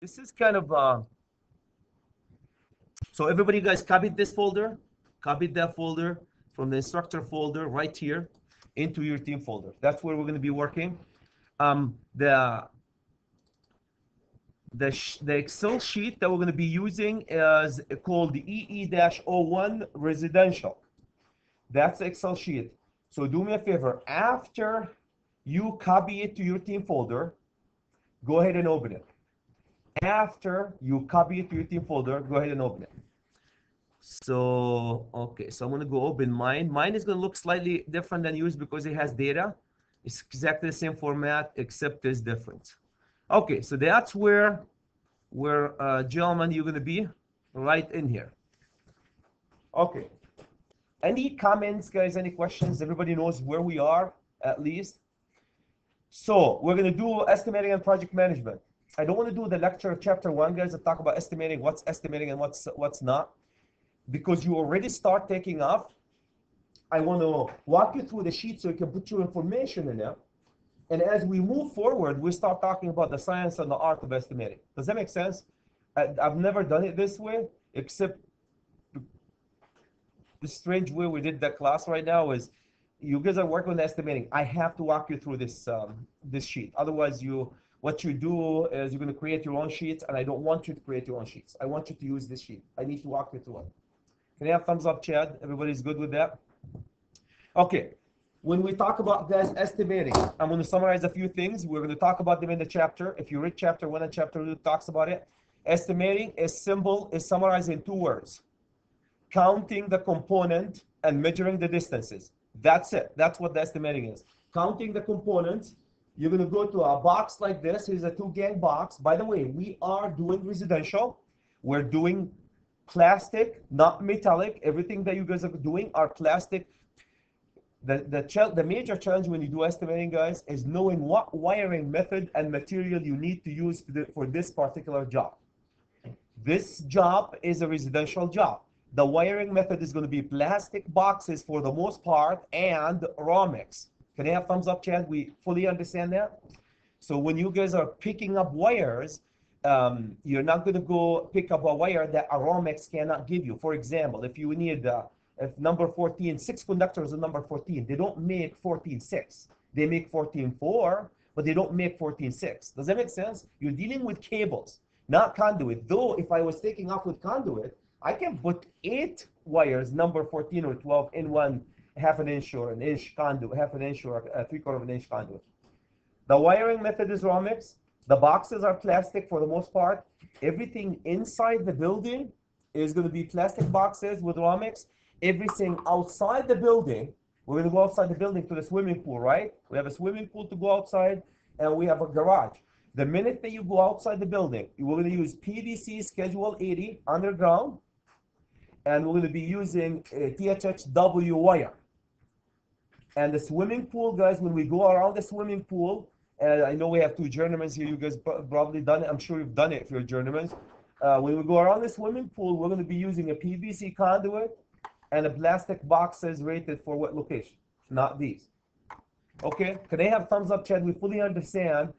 This is kind of so everybody guys copied this folder, copied that folder from the instructor folder right here into your team folder. That's where we're going to be working. The Excel sheet that we're going to be using is called the EE-01 residential. That's the Excel sheet. So do me a favor, after you copy it to your team folder, go ahead and open it. After you copy it to your team folder, go ahead and open it. So, okay, so I'm going to go open mine. Mine is going to look slightly different than yours because it has data. It's exactly the same format, except it's different. Okay, so that's where gentlemen, you're going to be right in here. Okay. Any comments, guys? Any questions? Everybody knows where we are, at least. So we're going to do estimating and project management. I don't want to do the lecture chapter 1, guys, that talk about estimating, what's estimating and what's not, because you already start taking off. I want to walk you through the sheet so you can put your information in there. And as we move forward, we start talking about the science and the art of estimating. Does that make sense? I've never done it this way, except the strange way we did that class right now is you guys are working on estimating. I have to walk you through this this sheet. Otherwise, what you do is you're going to create your own sheets, and I don't want you to create your own sheets. I want you to use this sheet. I need to walk you through it. Can I have thumbs up, Chad? Everybody's good with that? Okay. When we talk about, guys, estimating, I'm going to summarize a few things. We're going to talk about them in the chapter. If you read chapter 1 and chapter 2, it talks about it. Estimating is simple, is summarized in 2 words. Counting the component and measuring the distances. That's it. That's what the estimating is. Counting the components. You're going to go to a box like this. Here's a 2-gang box. By the way, we are doing residential. We're doing plastic, not metallic. Everything that you guys are doing are plastic. The major challenge when you do estimating, guys, is knowing what wiring method and material you need to use for this particular job. This job is a residential job. The wiring method is going to be plastic boxes for the most part and raw mix. Can I have thumbs up, Chad? We fully understand that? So when you guys are picking up wires, you're not going to go pick up a wire that a raw mix cannot give you. For example, if you need if number 14, 6 conductors are number 14, they don't make 14-6. They make 14-4, but they don't make 14-6. Does that make sense? You're dealing with cables, not conduit. Though if I was taking off with conduit, I can put 8 wires, number 14 or 12, in one half an inch or an inch conduit, half an inch or a 3/4 of an inch conduit. The wiring method is raw mix. The boxes are plastic for the most part. Everything inside the building is going to be plastic boxes with raw mix. Everything outside the building, we're going to go outside the building to the swimming pool, right? We have a swimming pool to go outside, and we have a garage. The minute that you go outside the building, we're going to use PVC Schedule 80 underground, and we're going to be using THHW wire. And the swimming pool, guys, when we go around the swimming pool, and I know we have 2 journeymen here, you guys probably done it. I'm sure you've done it if you're journeymen. When we go around the swimming pool, we're going to be using a PVC conduit and a plastic boxes rated for what location, not these. Okay, can I have thumbs up, Chad? We fully understand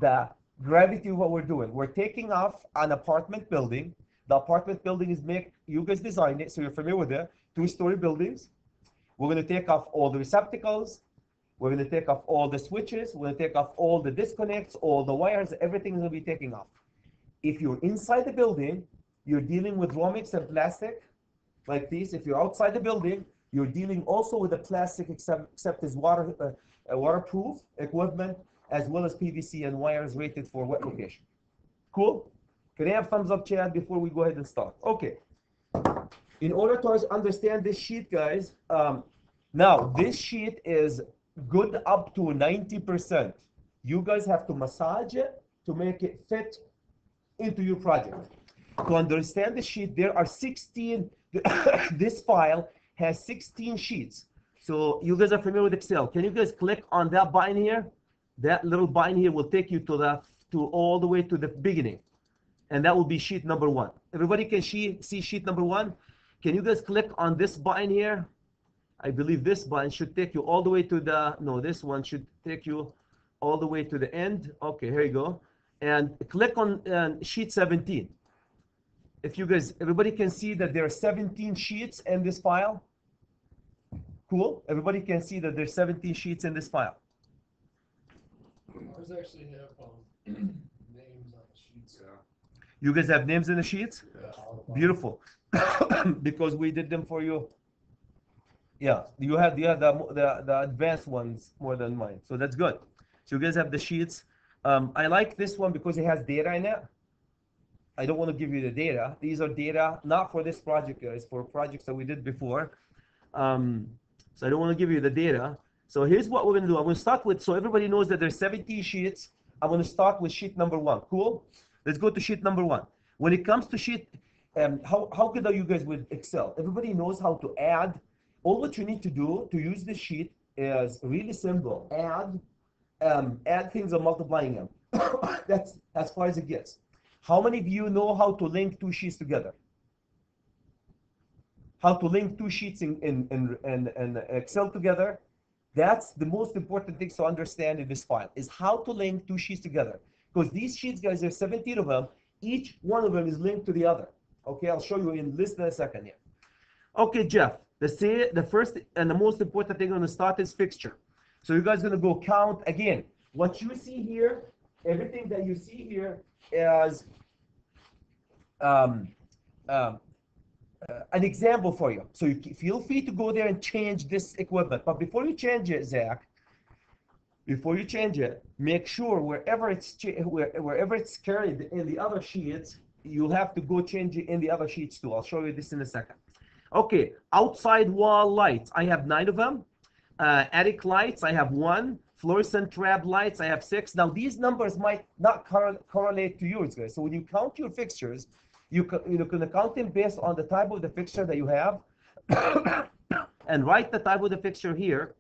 the gravity of what we're doing. We're taking off an apartment building. The apartment building is you guys designed it, so you're familiar with it. 2-story buildings. We're going to take off all the receptacles. We're going to take off all the switches. We're going to take off all the disconnects, all the wires. Everything is going to be taken off. If you're inside the building, you're dealing with raw mix and plastic like these. If you're outside the building, you're dealing also with the plastic, except it's waterproof equipment, as well as PVC and wires rated for wet location. Cool? Can I have thumbs up, Chad, before we go ahead and start? Okay. In order to understand this sheet, guys, now this sheet is good up to 90%. You guys have to massage it to make it fit into your project. To understand the sheet, there are 16, this file has 16 sheets. So you guys are familiar with Excel. Can you guys click on that button here? That little button here will take you to all the way to the beginning. And that will be sheet number 1. Everybody can see sheet number 1? Can you guys click on this button here? I believe this button should take you all the way to this one should take you all the way to the end. Okay, here you go. and click on sheet 17. If you guys, everybody can see that there are 17 sheets in this file. Cool. Everybody can see that there's 17 sheets in this file. Ours actually have names on the sheets. Yeah. You guys have names in the sheets? Yeah. Beautiful. Because we did them for you. Yeah, you have the advanced ones more than mine, so that's good. So you guys have the sheets. I like this one because it has data in it. I don't want to give you the data. These are data not for this project, guys, for projects that we did before. So I don't want to give you the data. So here's what we're going to do. I'm going to start with, so everybody knows that there's 17 sheets. I'm going to start with sheet number 1. Cool? Let's go to sheet number 1. When it comes to sheet, how good are you guys with Excel? Everybody knows how to add. All what you need to do to use this sheet is really simple. Add things and multiplying them. That's as far as it gets. How many of you know how to link two sheets together? How to link two sheets in Excel together? That's the most important thing to understand in this file, is how to link two sheets together. Because these sheets, guys, there's 17 of them. Each one of them is linked to the other. Okay, I'll show you in list in a second here. Okay, Jeff, the first and the most important thing on the start is fixture. So you guys are going to go count again. What you see here, everything that you see here is an example for you. So you feel free to go there and change this equipment. But before you change it, Zach, before you change it, make sure wherever it's carried in the other sheets, you'll have to go change it in the other sheets too. I'll show you this in a second. Okay, outside wall lights, I have 9 of them. Attic lights, I have 1. Fluorescent trap lights, I have 6. Now these numbers might not correlate to yours, guys. So when you count your fixtures, you can count them based on the type of the fixture that you have, and write the type of the fixture here,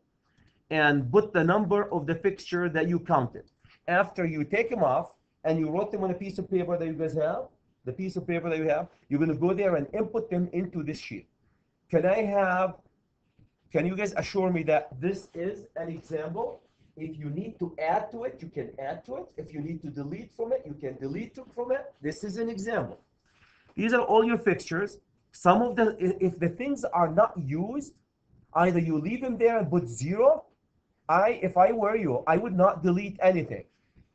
and put the number of the fixture that you counted. After you take them off and you wrote them on a piece of paper that you guys have, the piece of paper that you have, you're going to go there and input them into this sheet. Can you guys assure me that this is an example? If you need to add to it, you can add to it. If you need to delete from it, you can delete from it. This is an example. These are all your fixtures. Some of them, if the things are not used, either you leave them there and put 0. If I were you, I would not delete anything.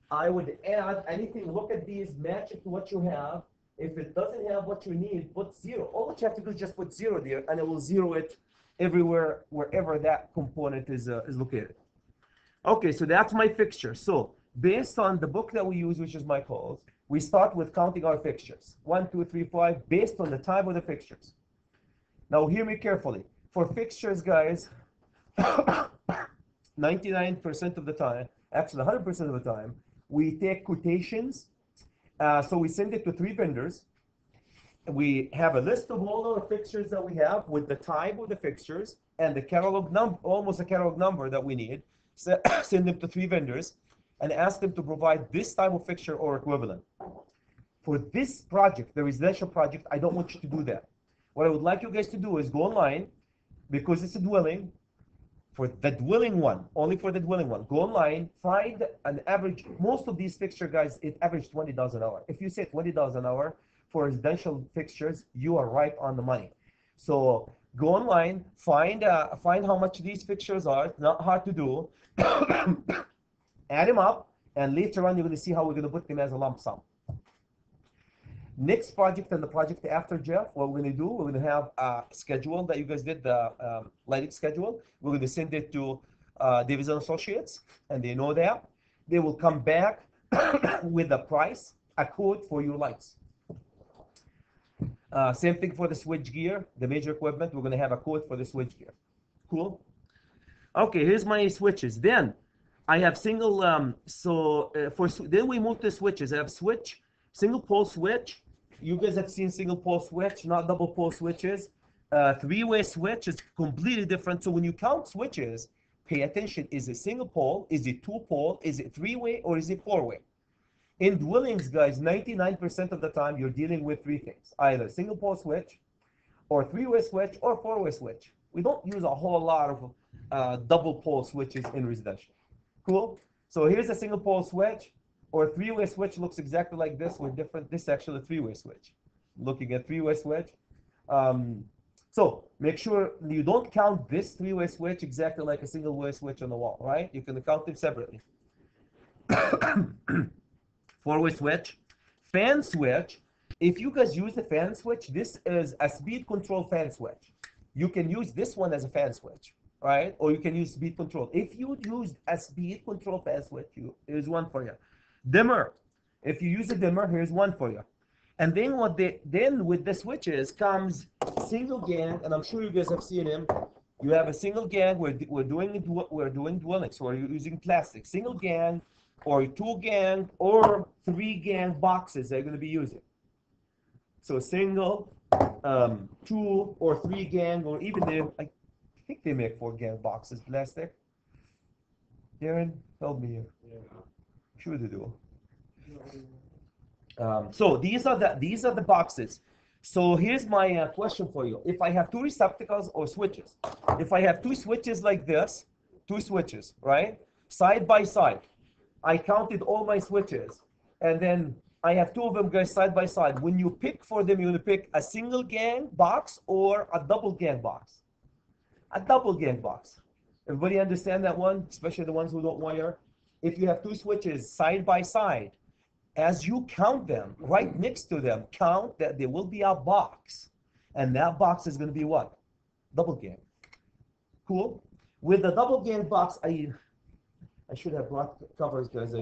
I would add anything. Look at these, match it to what you have. If it doesn't have what you need, put 0. All what you have to do is just put 0 there, and it will 0 it everywhere, wherever that component is located. Okay, so that's my fixture. So based on the book that we use, which is my calls, we start with counting our fixtures. 1, 2, 3, 5, based on the type of the fixtures. Now hear me carefully. For fixtures, guys, 99% of the time, actually 100% of the time, we take quotations. So we send it to 3 vendors. We have a list of all our fixtures that we have with the type of the fixtures and the catalog number, almost a catalog number that we need. So send them to 3 vendors and ask them to provide this type of fixture or equivalent. For this project, the residential project, I don't want you to do that. What I would like you guys to do is go online, because it's a dwelling. For the dwelling one, only for the dwelling one, go online, find an average. Most of these fixture, guys, it averages $20 an hour. If you say $20 an hour for residential fixtures, you are right on the money. So go online, find how much these fixtures are. It's not hard to do. Add them up, and later on you're going to see how we're going to put them as a lump sum. Next project and the project after, Jeff, what we're going to do, we're going to have a schedule that you guys did, the lighting schedule. We're going to send it to Davis & Associates, and they know that. They will come back with a price, a code for your lights. Same thing for the switch gear, the major equipment. We're going to have a code for the switch gear. Cool? Okay, here's my switches. Then I have single, then we move to switches. I have switch, single pole switch. You guys have seen single pole switch, not double pole switches. 3-way switch is completely different. So when you count switches, pay attention. Is it single pole? Is it 2-pole? Is it 3-way? Or is it 4-way? In dwellings, guys, 99% of the time, you're dealing with 3 things. Either single pole switch, or 3-way switch, or 4-way switch. We don't use a whole lot of double pole switches in residential. Cool? So here's a single pole switch. or three-way switch looks exactly like this with different. This is actually a three-way switch. Looking at three-way switch. So make sure you don't count this three-way switch exactly like a single-way switch on the wall, right? You can count them separately. Four-way switch, fan switch. If you guys use the fan switch, this is a speed control fan switch. You can use this one as a fan switch, right? Or you can use speed control. If you use a speed control fan switch, here's one for you. Dimmer. If you use a dimmer, here's one for you. And then then with the switches comes single gang, and I'm sure you guys have seen him. You have a single gang. We're doing dwellings, so we're using plastic. Single gang, or two gang, or three gang boxes they're going to be using. So single, two or three gang, or even I think they make four gang boxes plastic. Darren, help me here. Yeah. Sure they do. So these are the boxes. So here's my question for you. If I have two receptacles or switches, if I have two switches like this, two switches, right, side by side, I counted all my switches, and then I have two of them guys side by side. When you pick for them, you're going to pick a single gang box or a double gang box. A double gang box. Everybody understand that one, especially the ones who don't wire? If you have two switches side by side, as you count them, right next to them, count that there will be a box. And that box is going to be what? Double gang. Cool? With the double gang box, I should have brought covers, guys.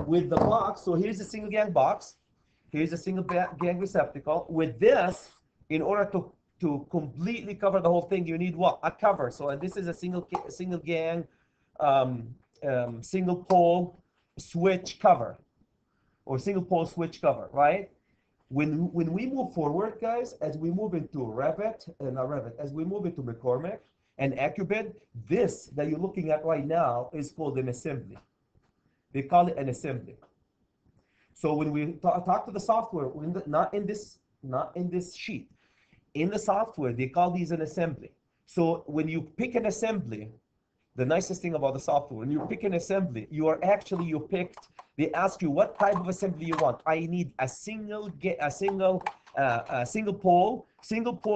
With the box, so here's a single gang box. Here's a single gang receptacle. With this, in order to completely cover the whole thing, you need what? A cover. So and this is a single gang, single pole switch cover, or single pole switch cover, right? When we move forward, guys, as we move into Revit, as we move into McCormick and Accubid, this that you're looking at right now is called an assembly. They call it an assembly. So when we talk to the software, not in this sheet, in the software, they call these an assembly. So when you pick an assembly, the nicest thing about the software, when you pick an assembly, they ask you what type of assembly you want. I need a single pole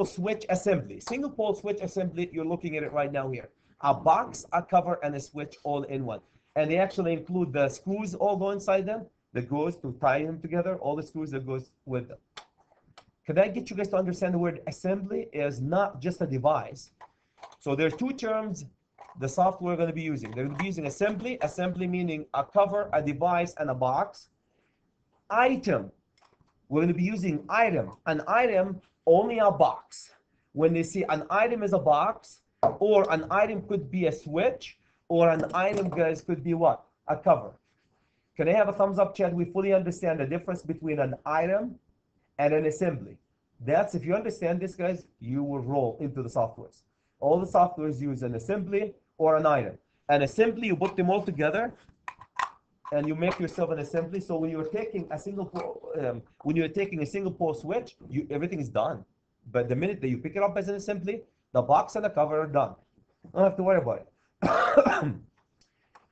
switch assembly. Single pole switch assembly, you're looking at it right now here. A box, a cover, and a switch all in one. And they actually include the screws all go inside them that goes to tie them together, all the screws that goes with them. Can I get you guys to understand the word assembly is not just a device? So there are two terms the software are going to be using. They're going to be using assembly meaning a cover, a device, and a box. Item, we're going to be using item. An item, only a box. When they say an item is a box, or an item could be a switch, or an item, guys, could be what? A cover. Can I have a thumbs up, Chad? We fully understand the difference between an item and an assembly. That's, if you understand this, guys, you will roll into the softwares. All the softwares use an assembly or an item. An assembly, you put them all together, and you make yourself an assembly. So when you're taking a single pole switch, everything is done. But the minute that you pick it up as an assembly, the box and the cover are done. Don't have to worry about it.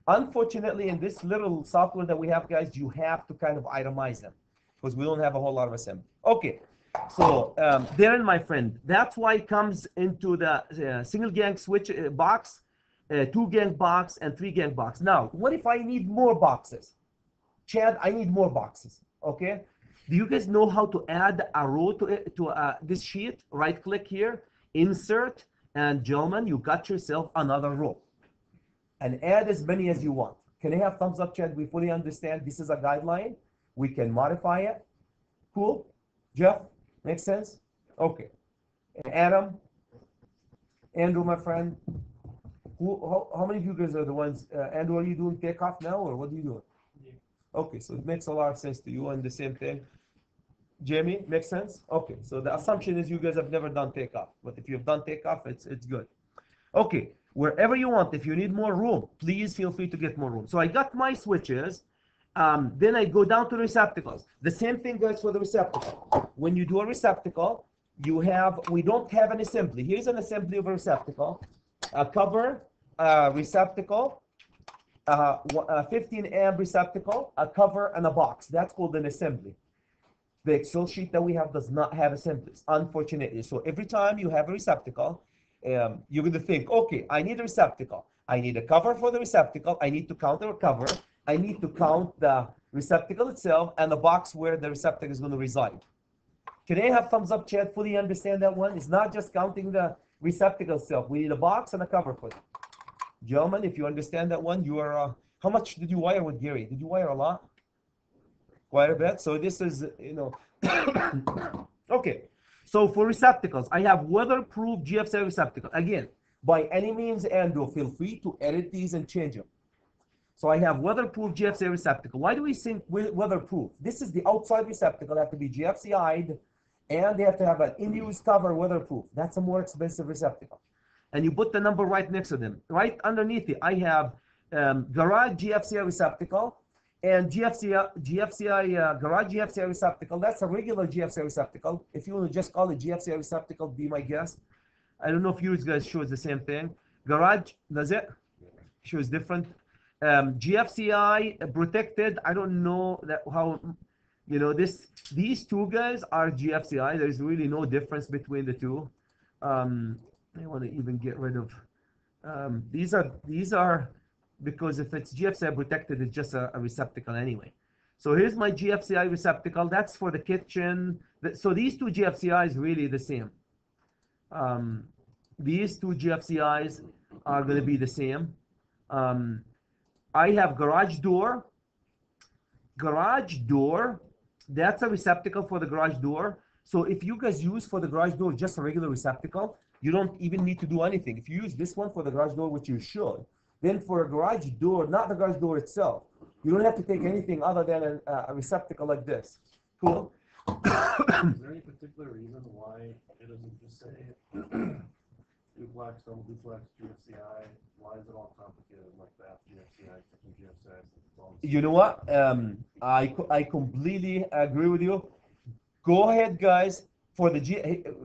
Unfortunately, in this little software that we have, guys, you have to kind of itemize them because we don't have a whole lot of assembly. Okay, so Darren, my friend, that's why it comes into the single gang switch box, two gang box, and three gang box. Now, what if I need more boxes? Chad, I need more boxes. Okay, do you guys know how to add a row to this sheet? Right click here, insert, and gentlemen, you got yourself another row. And add as many as you want. Can I have thumbs up, Chad? We fully understand this is a guideline. We can modify it. Cool? Jeff, makes sense? Okay. And Adam, Andrew, my friend. How many of you guys are the ones? Andrew, are you doing Takeoff now, or what are you doing? Yeah. Okay, so it makes a lot of sense to you, and the same thing. Jamie, makes sense? Okay, so the assumption is you guys have never done Takeoff, but if you've done Takeoff, it's good. Okay. Wherever you want, if you need more room, please feel free to get more room. So I got my switches. Then I go down to receptacles. The same thing goes for the receptacle. When you do a receptacle, we don't have an assembly. Here's an assembly of a receptacle. A cover, a receptacle, a 15 amp receptacle, a cover, and a box. That's called an assembly. The Excel sheet that we have does not have assemblies, unfortunately. So every time you have a receptacle, you're going to think, okay, I need a receptacle. I need a cover for the receptacle. I need to count the cover. I need to count the receptacle itself and the box where the receptacle is going to reside. Can I have thumbs up, Chad? Fully understand that one? It's not just counting the receptacle itself. We need a box and a cover for it. Gentlemen, if you understand that one, you are, how much did you wire with Gary? Did you wire a lot? Quite a bit. So this is, okay. So for receptacles, I have weatherproof GFCI receptacle. Again, by any means, Andrew, feel free to edit these and change them. So I have weatherproof GFCI receptacle. Why do we think weatherproof? This is the outside receptacle. They have to be GFCI'd, and they have to have an in-use cover weatherproof. That's a more expensive receptacle. And you put the number right next to them. Right underneath it, I have garage GFCI receptacle and GFCI garage GFCI receptacle. That's a regular GFCI receptacle. If you want to just call it GFCI receptacle, be my guest. I don't know if you guys shows the same thing. Garage, does it? Shows different. GFCI protected. I don't know that how, these two guys are GFCI. There's really no difference between the two. I want to even get rid of these are because if it's GFCI protected, it's just a receptacle anyway. So here's my GFCI receptacle. That's for the kitchen. So these two GFCIs really the same. These two GFCIs are going to be the same. I have garage door. Garage door. That's a receptacle for the garage door. So if you guys use for the garage door just a regular receptacle, you don't even need to do anything. If you use this one for the garage door, which you should, then for a garage door, not the garage door itself, you don't have to take anything other than a receptacle like this. Cool? Is there any particular reason why it doesn't just say duplex, double duplex, GFCI? Why is it all complicated like that? GFCI, GFCI. You know what? I completely agree with you. Go ahead, guys. For the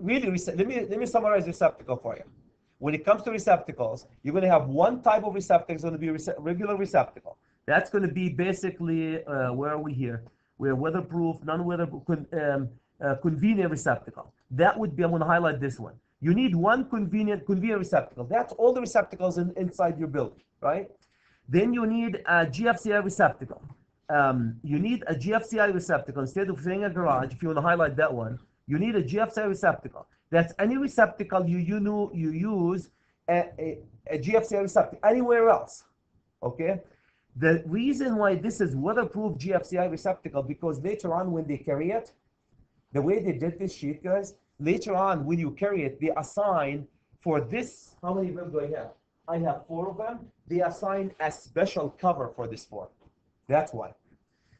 let me summarize receptacle for you. When it comes to receptacles, you're going to have one type of receptacle. It's going to be regular receptacle. That's going to be basically where are we here? We're weatherproof, non-weatherproof, convenient receptacle. That would be, I'm going to highlight this one. You need one convenient receptacle. That's all the receptacles inside your building, right? Then you need a GFCI receptacle. You need a GFCI receptacle instead of saying a garage. If you want to highlight that one, you need a GFCI receptacle. That's any receptacle you use a GFCI receptacle anywhere else. Okay. The reason why this is weatherproof GFCI receptacle because later on when they carry it, the way they did this sheet, guys, later on when you carry it, they assign for this. How many of them do I have? I have 4 of them. They assign a special cover for this form. That's why.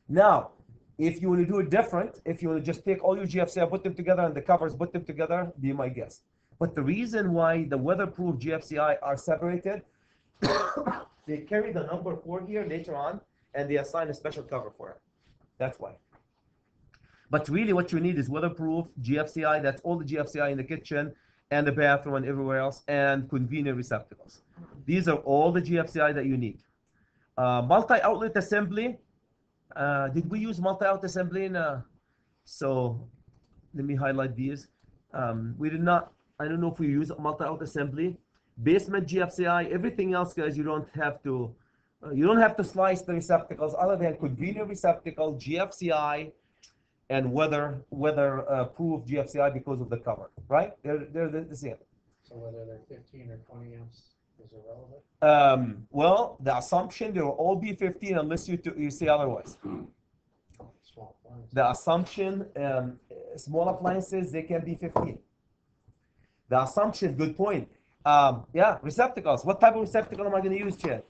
Now, if you want to do it different, if you want to just take all your GFCI, put them together, and the covers, put them together, be my guest. But the reason why the weatherproof GFCI are separated, they carry the number 4 here later on, and they assign a special cover for it. That's why. But really what you need is weatherproof GFCI. That's all the GFCI in the kitchen and the bathroom and everywhere else, and convenient receptacles. These are all the GFCI that you need. Multi-outlet assembly. Did we use multi-outlet assembly in so let me highlight these. We did not. I don't know if we use multi-outlet assembly. Basement GFCI. Everything else, guys, you don't have to slice the receptacles other than convenient receptacle, GFCI, and weather-proof GFCI because of the cover, right? They're the same. So whether they're 15 or 20 amps is irrelevant? Well, the assumption they will all be 15 unless you say otherwise. The assumption, small appliances, they can be 15. The assumption, good point. Yeah, receptacles. What type of receptacle am I going to use, Chad?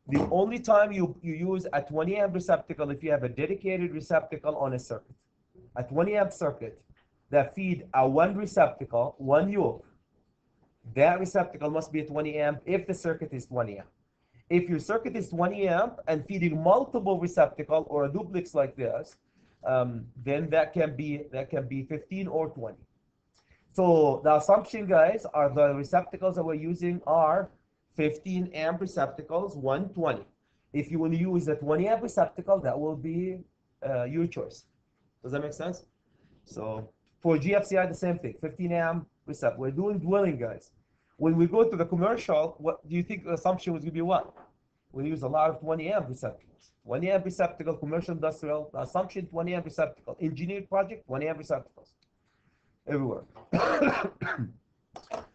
The only time you use a 20 amp receptacle if you have a dedicated receptacle on a circuit. A 20 amp circuit that feed a one receptacle, one yoke. That receptacle must be a 20 amp if the circuit is 20 amp. If your circuit is 20 amp and feeding multiple receptacle or a duplex like this, then that can be 15 or 20. So the assumption, guys, are the receptacles that we're using are 15 amp receptacles, 120. If you want to use a 20 amp receptacle, that will be your choice. Does that make sense? So for GFCI, the same thing, 15 amp receptacle. We're doing dwelling, guys. When we go to the commercial, what do you think the assumption was going to be what? We use a lot of 20 amp receptacles. 20 amp receptacle, commercial, industrial, the assumption 20 amp receptacle. Engineered project, 20 amp receptacles. Everywhere.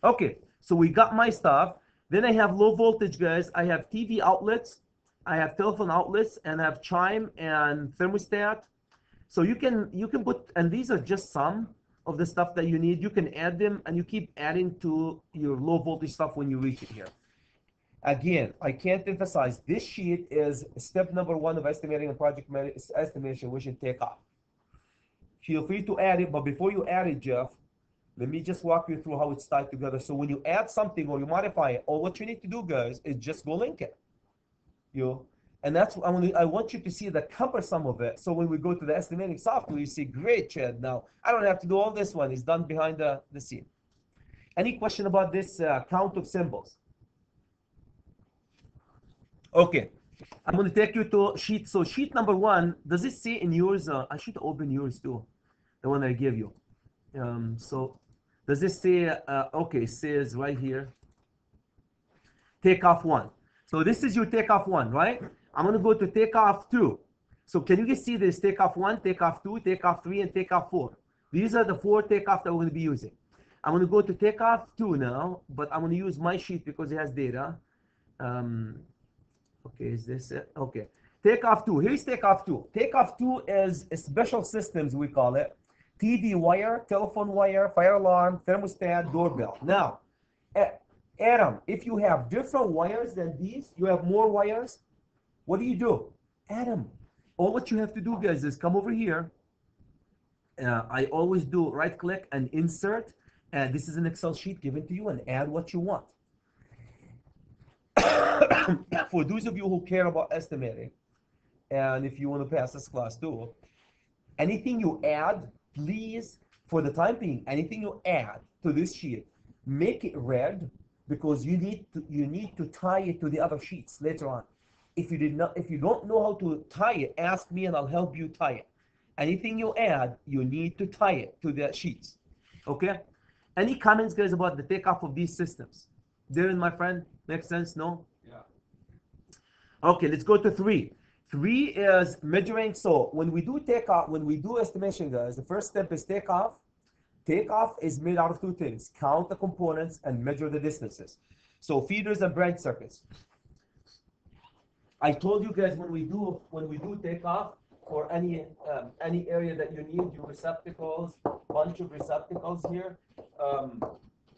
Okay, so we got my stuff. Then I have low voltage, guys. I have TV outlets, I have telephone outlets, and I have chime and thermostat. So you can put, and these are just some of the stuff that you need. You can add them, and you keep adding to your low voltage stuff when you reach it here. Again, I can't emphasize, this sheet is step number 1 of estimating and project estimation, which is Takeoff. Feel free to add it, but before you add it, Jeff, let me just walk you through how it's tied together. So when you add something or you modify it, all what you need to do, guys, is just go link it. And that's I want you to see the cumbersome of it. So when we go to the estimating software, you see, great, Chad. Now I don't have to do all this one. It's done behind the scene. Any question about this count of symbols? Okay, I'm going to take you to sheet. So sheet number 1, does it say in yours? I should open yours too, the one I gave you. So does this say? Okay, it says right here. Takeoff 1. So this is your Takeoff 1, right? I'm going to go to Takeoff 2. So can you guys see this? Takeoff 1, Takeoff 2, Takeoff 3, and Takeoff 4. These are the 4 takeoff that we're going to be using. I'm going to go to Takeoff 2 now, but I'm going to use my sheet because it has data. Okay, is this it? Okay. Takeoff 2. Here's Takeoff 2. Takeoff 2 is special systems, we call it. TV wire, telephone wire, fire alarm, thermostat, doorbell. Now, Adam, if you have different wires than these, you have more wires, what do? Adam, all what you have to do, guys, is come over here. I always do right click and insert. And this is an Excel sheet given to you, and add what you want. For those of you who care about estimating, and if you want to pass this class too, anything you add, please, for the time being, anything you add to this sheet, make it red, because you need to tie it to the other sheets later on. If you don't know how to tie it, ask me and I'll help you tie it. Anything you add, you need to tie it to the sheets. Okay? Any comments, guys, about the takeoff of these systems? Darren, my friend, makes sense? No? Yeah. Okay, let's go to 3. 3 is measuring. So when we do takeoff, when we do estimation, guys, the first step is takeoff. Takeoff is made out of 2 things: count the components and measure the distances. So feeders and branch circuits. I told you guys when we do takeoff, for any area that you need, your receptacles, bunch of receptacles here.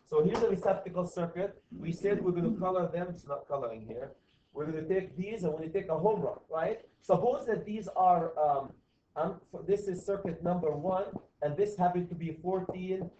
So here's a receptacle circuit. We said we're going to color them. It's not coloring here. We're going to take these and we're going to take a home run, right? Suppose that these are, this is circuit number 1, and this happened to be 14-2,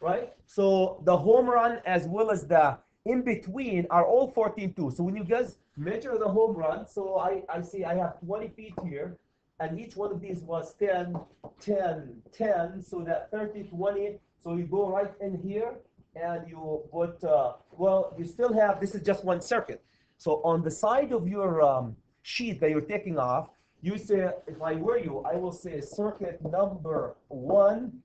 right? So the home run as well as the in between are all 14-2. So when you guys measure the home run, so I see I have 20 feet here, and each one of these was 10, 10, 10, so that 30, 20. So you go right in here, and you put, well, you still have, this is just one circuit. So on the side of your sheet that you're taking off, you say, if I were you, I will say circuit number 1,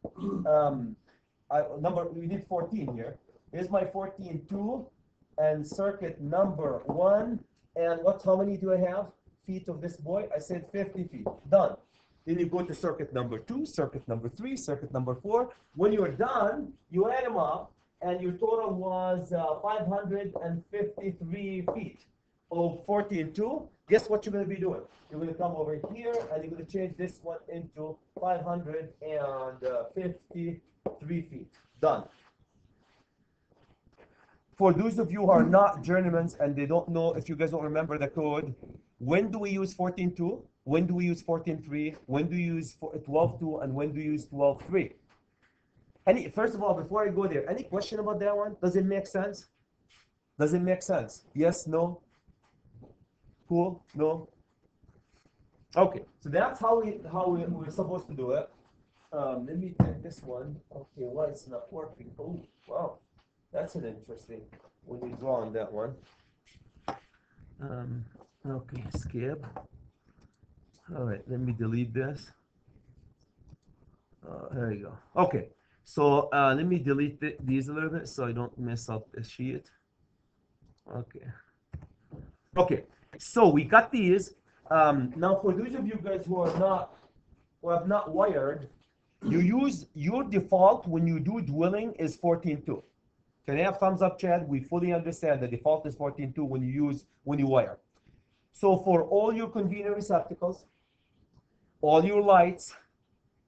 we need 14 here. Here's my 14-2, and circuit number 1, and how many do I have? Feet of this boy? I said 50 feet. Done. Then you go to circuit number 2, circuit number 3, circuit number 4. When you're done, you add them up, and your total was 553 feet of 14-2. Guess what you're going to be doing? You're going to come over here, and you're going to change this one into 553 feet. Done. For those of you who are not journeymen and they don't know, if you guys don't remember the code, when do we use 14-2? When do we use 14-3? When do we use 12-2? And when do we use 12-3? First of all, before I go there, any question about that one? Does it make sense? Does it make sense? Yes, no? Cool? No? Okay, so that's how we're supposed to do it. Let me take this one. Okay, why it's not working? Oh, wow. That's an interesting when you draw on that one. Okay, skip. All right, let me delete this. There you go. Okay, so let me delete these a little bit so I don't mess up the sheet. Okay. Okay, so we got these. Now, for those of you guys who have not wired, you use your default when you do dwelling is 14.2. Can I have thumbs up, Chad? We fully understand the default is 14.2 when you wire. So for all your convenient receptacles, all your lights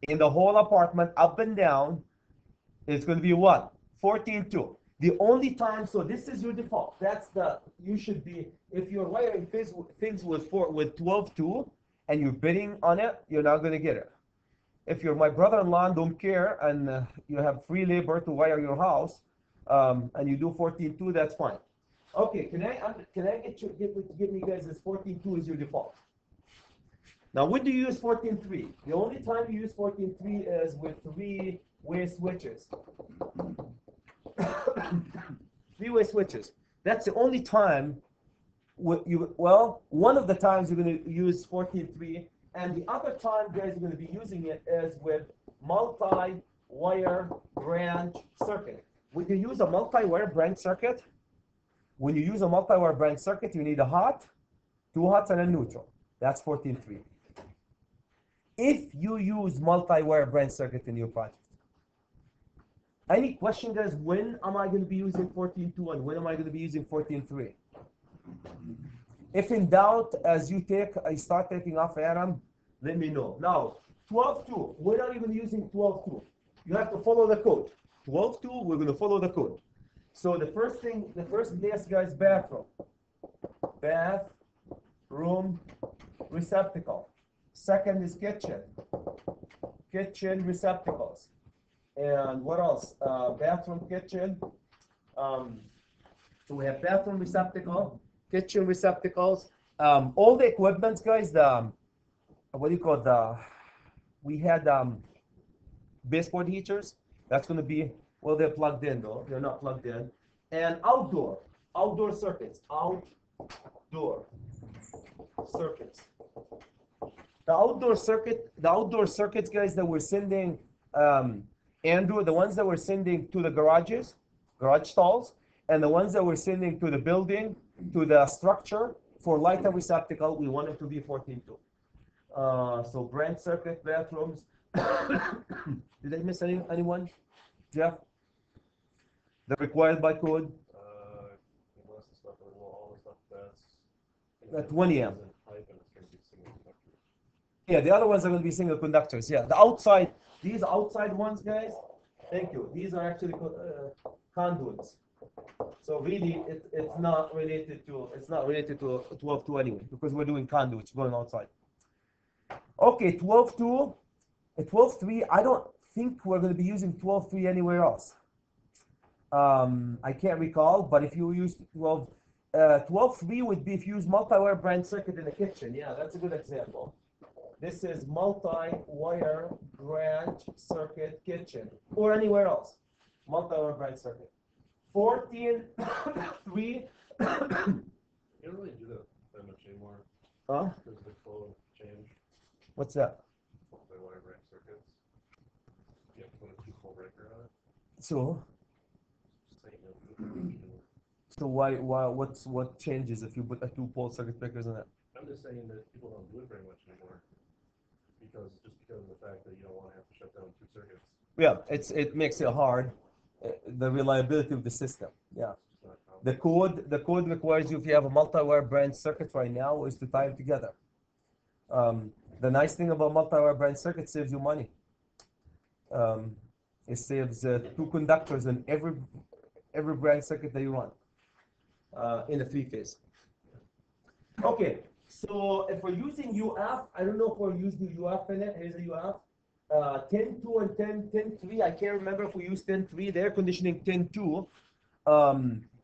in the whole apartment, up and down, it's going to be what? 14.2. The only time, so this is your default. You should be, if you're wiring things with 12.2 and you're bidding on it, you're not going to get it. If you're my brother-in-law and don't care and you have free labor to wire your house and you do 14.2, that's fine. Okay, can I give me guys this 14.2 is your default. Now, when do you use 14.3? The only time you use 14.3 is with three-way switches. Three-way switches. That's the only time one of the times you're going to use 14.3, and the other time, guys, you're going to be using it is with multi-wire branch circuit. When you use a multi-wire branch circuit, you need a hot, two hots, and a neutral. That's 14.3. If you use multi-wire branch circuit in your project. Any question, guys, when am I going to be using 14.2 and when am I going to be using 14.3? If in doubt, as you start taking off Adam, let me know. Now, 12.2, when are you going to be using 12.2? You have to follow the code. 12.2, we're going to follow the code. So the first place, guys, bathroom. Bathroom receptacle. Second is kitchen. Kitchen receptacles. And what else? Bathroom, kitchen. So we have bathroom receptacle, kitchen receptacles. All the equipment, guys, we had baseboard heaters. That's going to be, well, they're plugged in though. They're not plugged in. And outdoor circuits. Outdoor circuits. The outdoor circuits, guys, that we're sending, Andrew, the ones that we're sending to the garage stalls, and the ones that we're sending to the building, to the structure for light and receptacle, we want it to be 14.2. So branch circuit, bathrooms. Did I miss anyone? Jeff? They're required by code? Most of the stuff on the wall, all the stuff At 20 amp. Yeah, the other ones are going to be single conductors. Yeah, these outside ones, guys, thank you. These are actually conduits. So really, it's not related to 12.2 anyway, because we're doing conduits going outside. Okay, 12.2, 12.3. I don't think we're going to be using 12.3 anywhere else. I can't recall, but if you use 12.3 would be if you use multi-wire branch circuit in the kitchen. Yeah, that's a good example. This is multi-wire branch circuit kitchen or anywhere else. Multi-wire branch circuit. 14.3. You don't really do that much anymore. Huh? Because the flow change. What's that? Multi-wire branch circuits. You have to put a 2-pole breaker on it. So what changes if you put a 2-pole circuit breakers on it? I'm just saying that people don't do it very much anymore. Because of the fact that you don't want to have to shut down 2 circuits. Yeah, it makes it hard. The reliability of the system. Yeah. The code requires you, if you have a multi-wire branch circuit right now, is to tie them together. The nice thing about multi-wire branch circuit saves you money. It saves 2 conductors in every branch circuit that you run in a 3-phase. Okay, so if we're using UF, I don't know if we're using UF in it. Here's the UF. 10.2 and 10.3. I can't remember if we used 10.3. The air conditioning 10.2.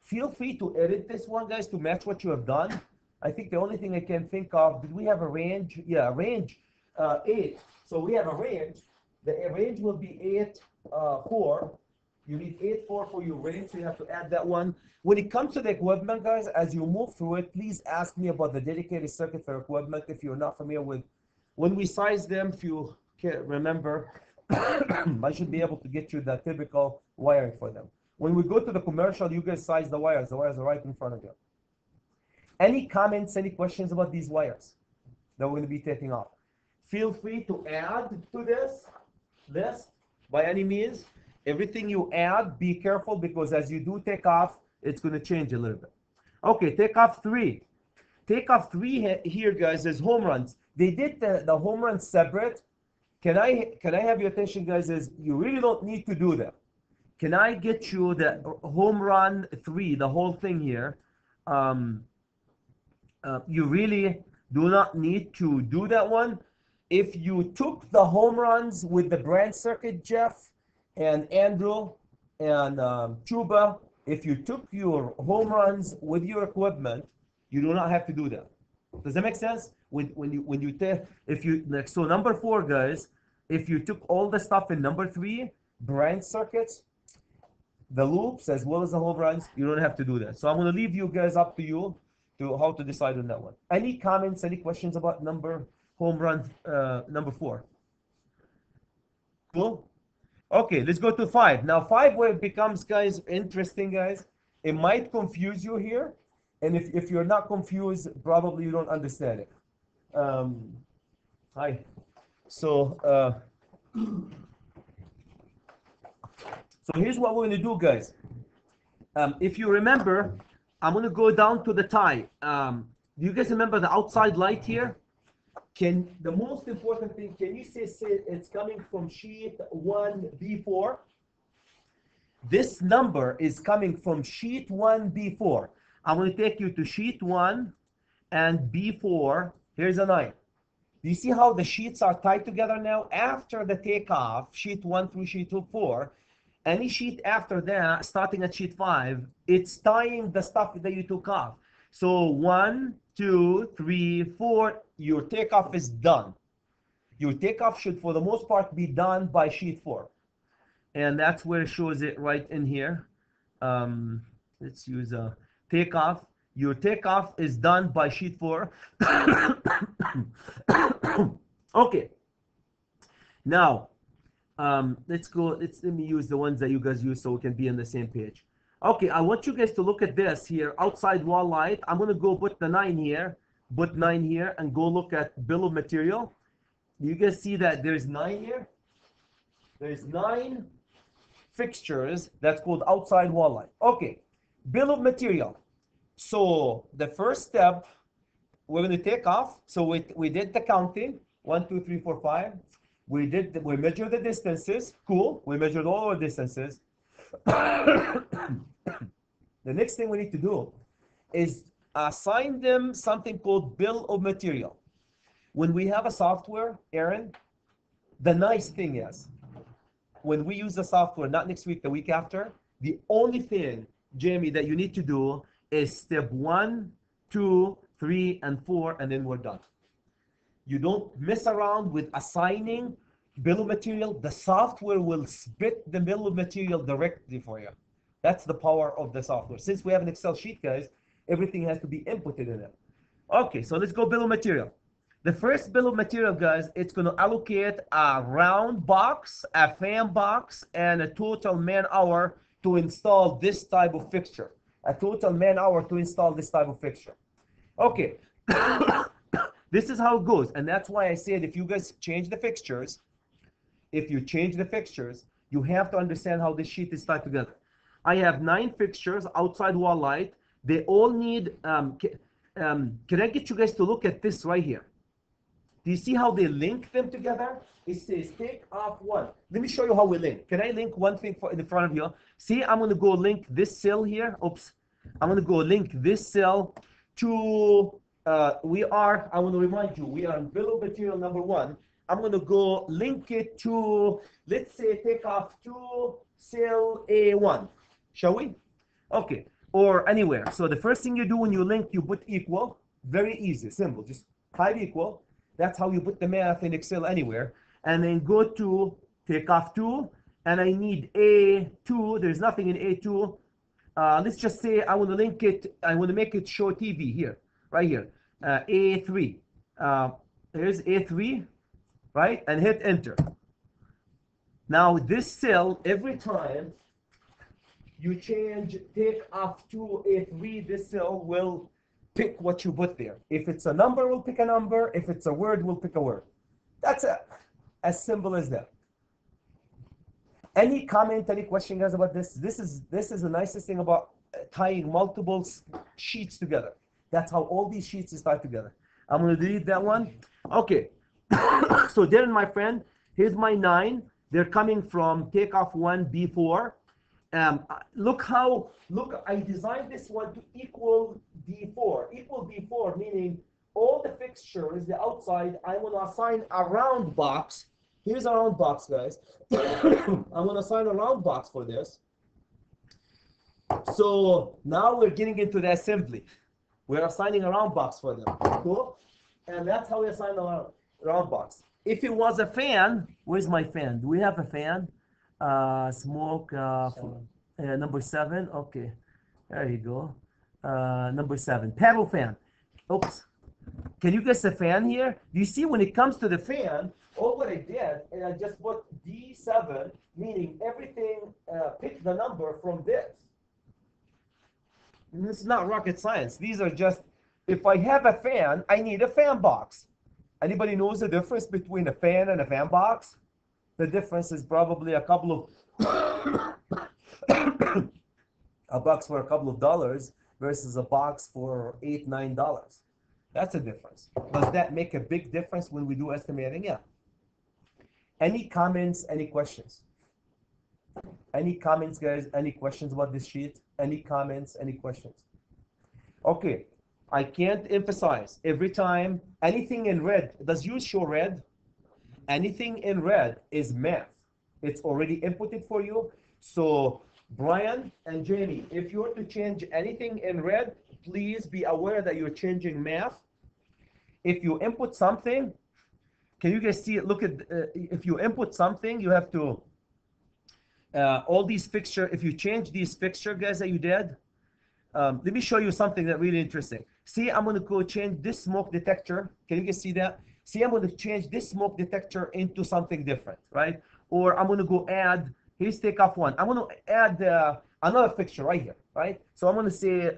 Feel free to edit this one, guys, to match what you have done. I think the only thing I can think of, did we have a range? Yeah, range 8. So we have a range. The range will be 8, 4. You need 8.4 for your range, so you have to add that one. When it comes to the equipment, guys, as you move through it, please ask me about the dedicated circuit for equipment if you're not familiar with. When we size them, if you can't remember, I should be able to get you the typical wiring for them. When we go to the commercial, you guys size the wires. The wires are right in front of you. Any comments, any questions about these wires that we're going to be taking off? Feel free to add to this list by any means. Everything you add, be careful because as you do take off, it's going to change a little bit. Okay, takeoff 3. Takeoff 3 here, guys, is home runs. They did the home runs separate. Can I have your attention, guys, is you really don't need to do that. Can I get you the home run 3, the whole thing here? You really do not need to do that one. If you took the home runs with the branch circuit, Jeff and Andrew and Chuba, if you took your home runs with your equipment, you do not have to do that. Does that make sense? When you take, if you like, so number 4, guys, if you took all the stuff in number 3, branch circuits, the loops as well as the home runs, you don't have to do that. So I'm going to leave you guys up to you to how to decide on that one. Any comments, any questions about number home run number 4? Cool. Okay, let's go to 5. Now 5, where it becomes, guys, interesting, guys. It might confuse you here, and if you're not confused, probably you don't understand it. Hi. So so here's what we're going to do, guys. If you remember, I'm going to go down to the tie. Do you guys remember the outside light here? The most important thing, can you say it's coming from sheet 1B4? This number is coming from sheet 1B4. I'm going to take you to sheet 1 and B4. Here's a 9. Do you see how the sheets are tied together now? After the takeoff, sheet 1 through sheet 4, any sheet after that, starting at sheet 5, it's tying the stuff that you took off. So 1, 2, 3, 4, your takeoff is done. Your takeoff should, for the most part, be done by sheet 4. And that's where it shows it right in here. Let's use a takeoff. Your takeoff is done by sheet 4. Okay. Now, let me use the ones that you guys use so we can be on the same page. Okay, I want you guys to look at this here, outside wall light. I'm going to go put the 9 here, and go look at bill of material. You guys see that there's 9 here? There's 9 fixtures. That's called outside wall light. Okay, bill of material. So the first step, we're going to take off. So we did the counting, 1, 2, 3, 4, 5. We measured the distances. Cool. We measured all our distances. The next thing we need to do is assign them something called bill of material. When we have a software, Aaron, the nice thing is, when we use the software, not next week, the week after, the only thing, Jamie, that you need to do is step 1, 2, 3, and 4, and then we're done. You don't mess around with assigning bill of material. The software will spit the bill of material directly for you. That's the power of the software. Since we have an Excel sheet, guys, everything has to be inputted in it. Okay, so let's go bill of material. The first bill of material, guys, it's going to allocate a round box, a fan box, and a total man hour to install this type of fixture. A total man hour to install this type of fixture. Okay. This is how it goes, and that's why I said if you guys change the fixtures, you have to understand how this sheet is tied together. I have 9 fixtures, outside wall light. They all need, can I get you guys to look at this right here? Do you see how they link them together? It says take off 1. Let me show you how we link. Can I link one thing in front of you? See, I'm going to go link this cell here. Oops. I'm going to go link this cell to... I want to remind you, we are in bill of material number 1. I'm going to go link it to, let's say, take off to cell A1. Shall we? Okay. Or anywhere. So the first thing you do when you link, you put equal. Very easy, simple. Just type equal. That's how you put the math in Excel anywhere. And then go to take off 2. and I need A2. There's nothing in A2. Let's just say I want to link it. I want to make it show TV here, right here. A3. Here's A3, right? And hit enter. Now this cell, every time you change Takeoff to A3, this cell will pick what you put there. If it's a number, we'll pick a number. If it's a word, we'll pick a word. That's it. As simple as that. Any comment, any question, guys, about this? This is the nicest thing about tying multiple sheets together. That's how all these sheets is tied together. I'm going to delete that one. Okay. So then, my friend, here's my 9. They're coming from Takeoff 1 B4. Look, I designed this one to equal D4. Equal D4 meaning all the fixtures, the outside, I want to assign a round box. Here's a round box, guys. I'm going to assign a round box for this. So now we're getting into the assembly. We're assigning a round box for them. Cool? And that's how we assign a round box. If it was a fan, where's my fan? Do we have a fan? Smoke, number 7. Okay, there you go. Number 7, paddle fan. Oops. Can you guess the fan here? You see, when it comes to the fan, all what I did, and I just put D7, meaning everything, pick the number from this. And this is not rocket science. These are just, if I have a fan, I need a fan box. Anybody knows the difference between a fan and a fan box? The difference is probably a couple of a box for a couple of dollars versus a box for $8, $9. That's a difference. Does that make a big difference when we do estimating? Yeah. Any comments, any questions? Any comments, guys? Any questions about this sheet? Any comments, any questions? Okay. I can't emphasize every time anything in red. Does yours show red? Anything in red is math. It's already inputted for you. So Brian and Jamie, if you were to change anything in red, please be aware that you're changing math. If you input something, can you guys see it? Look at, if you input something, you have to, all these fixture, if you change these fixture, guys, that you did, let me show you something that really interesting. See, I'm going to go change this smoke detector. Can you guys see that? See, I'm going to change this smoke detector into something different, right? Or I'm going to go add, here's Takeoff 1. I'm going to add another fixture right here, right? So I'm going to say,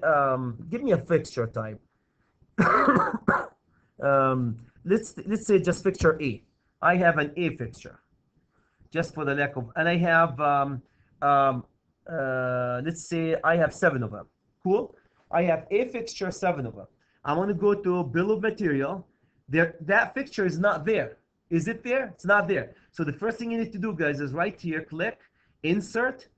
give me a fixture type. Let's say just fixture A. I have an A fixture, just for the lack of, and I have, let's say I have 7 of them. Cool. I have a fixture, 7 of them. I'm going to go to bill of material. There, that fixture is not there. Is it there? It's not there. So the first thing you need to do, guys, is right here, click, insert,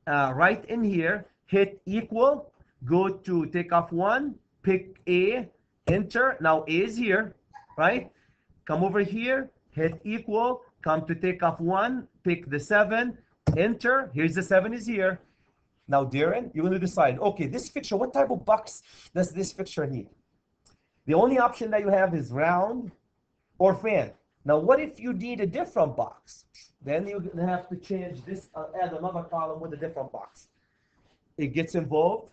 right in here, hit equal, go to Takeoff 1, pick A, enter. Now A is here, right? Come over here, hit equal, come to Takeoff 1, pick the 7, enter. Here's the 7 is here. Now, Darren, you're going to decide, okay, this fixture, what type of box does this fixture need? The only option that you have is round or fan. Now, what if you need a different box? Then you have to change this, add another column with a different box. It gets involved.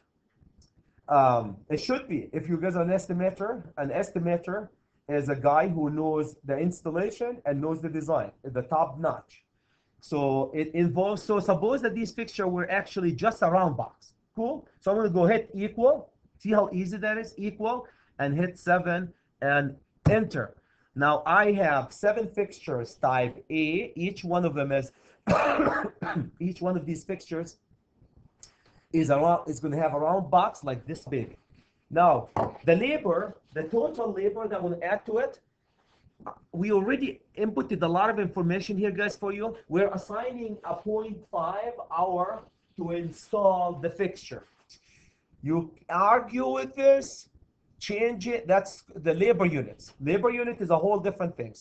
It should be. If you guys are an estimator is a guy who knows the installation and knows the design, the top notch. So it involves, so suppose that these fixtures were actually just a round box. Cool. So I'm going to go hit equal. See how easy that is? Equal, and hit 7 and enter. Now I have 7 fixtures type A. Each one of them is, each one of these fixtures is going to have a round box like this big. Now the labor, the total labor that will add to it, we already inputted a lot of information here, guys, for you. We're assigning a 0.5 hour to install the fixture. You argue with this, change it. That's the labor units. Labor unit is a whole different thing.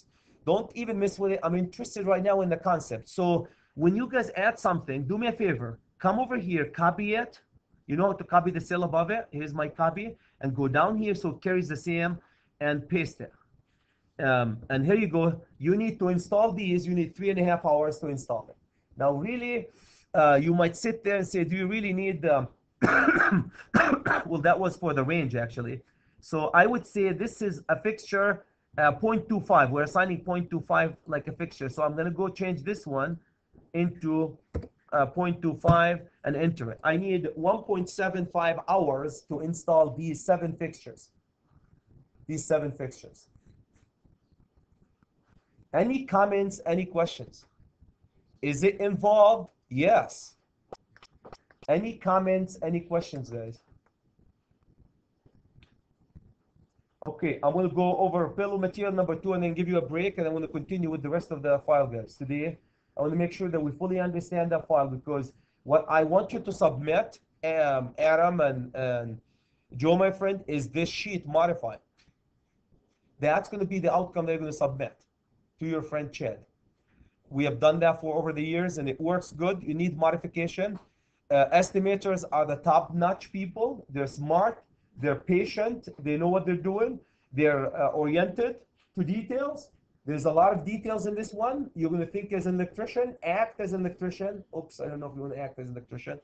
Don't even mess with it. I'm interested right now in the concept. So when you guys add something, do me a favor. Come over here, copy it. You know how to copy the cell above it. Here's my copy. And go down here so it carries the same, and paste it. And here you go. You need to install these. You need 3.5 hours to install it. Now, really, you might sit there and say, do you really need, well, that was for the range actually. So I would say this is a fixture 0.25. We're assigning 0.25 like a fixture. So I'm going to go change this one into 0.25 and enter it. I need 1.75 hours to install these 7 fixtures. These 7 fixtures. Any comments, any questions? Is it involved? Yes. Any comments, any questions, guys? Okay, I'm going to go over bill of material number 2 and then give you a break, and I'm going to continue with the rest of the file, guys. Today, I want to make sure that we fully understand that file, because what I want you to submit, Adam and Joe, my friend, is this sheet modified. That's going to be the outcome they're going to submit to your friend Chad. We have done that for over the years, and it works good. You need modification. Estimators are the top-notch people. They're smart. They're patient. They know what they're doing. They're oriented to details. There's a lot of details in this one. You're going to think as an electrician, act as an electrician. Oops, I don't know if you want to act as an electrician.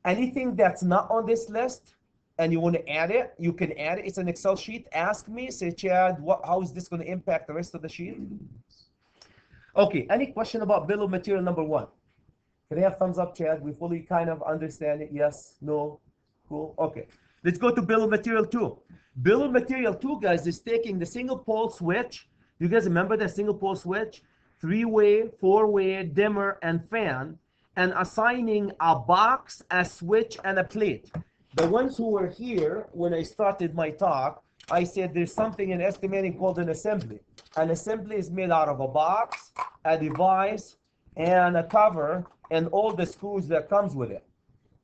Anything that's not on this list and you want to add it, you can add it. It's an Excel sheet. Ask me, say, Chad, how is this going to impact the rest of the sheet? Okay, any question about bill of material number 1? Can I have thumbs up, Chad? We fully kind of understand it. Yes, no, cool. Okay, let's go to bill of material 2. Bill of material 2, guys, is taking the single pole switch. You guys remember the single pole switch? 3-way, 4-way, dimmer, and fan, and assigning a box, a switch, and a plate. The ones who were here when I started my talk, I said there's something in estimating called an assembly. An assembly is made out of a box, a device, and a cover, and all the screws that comes with it.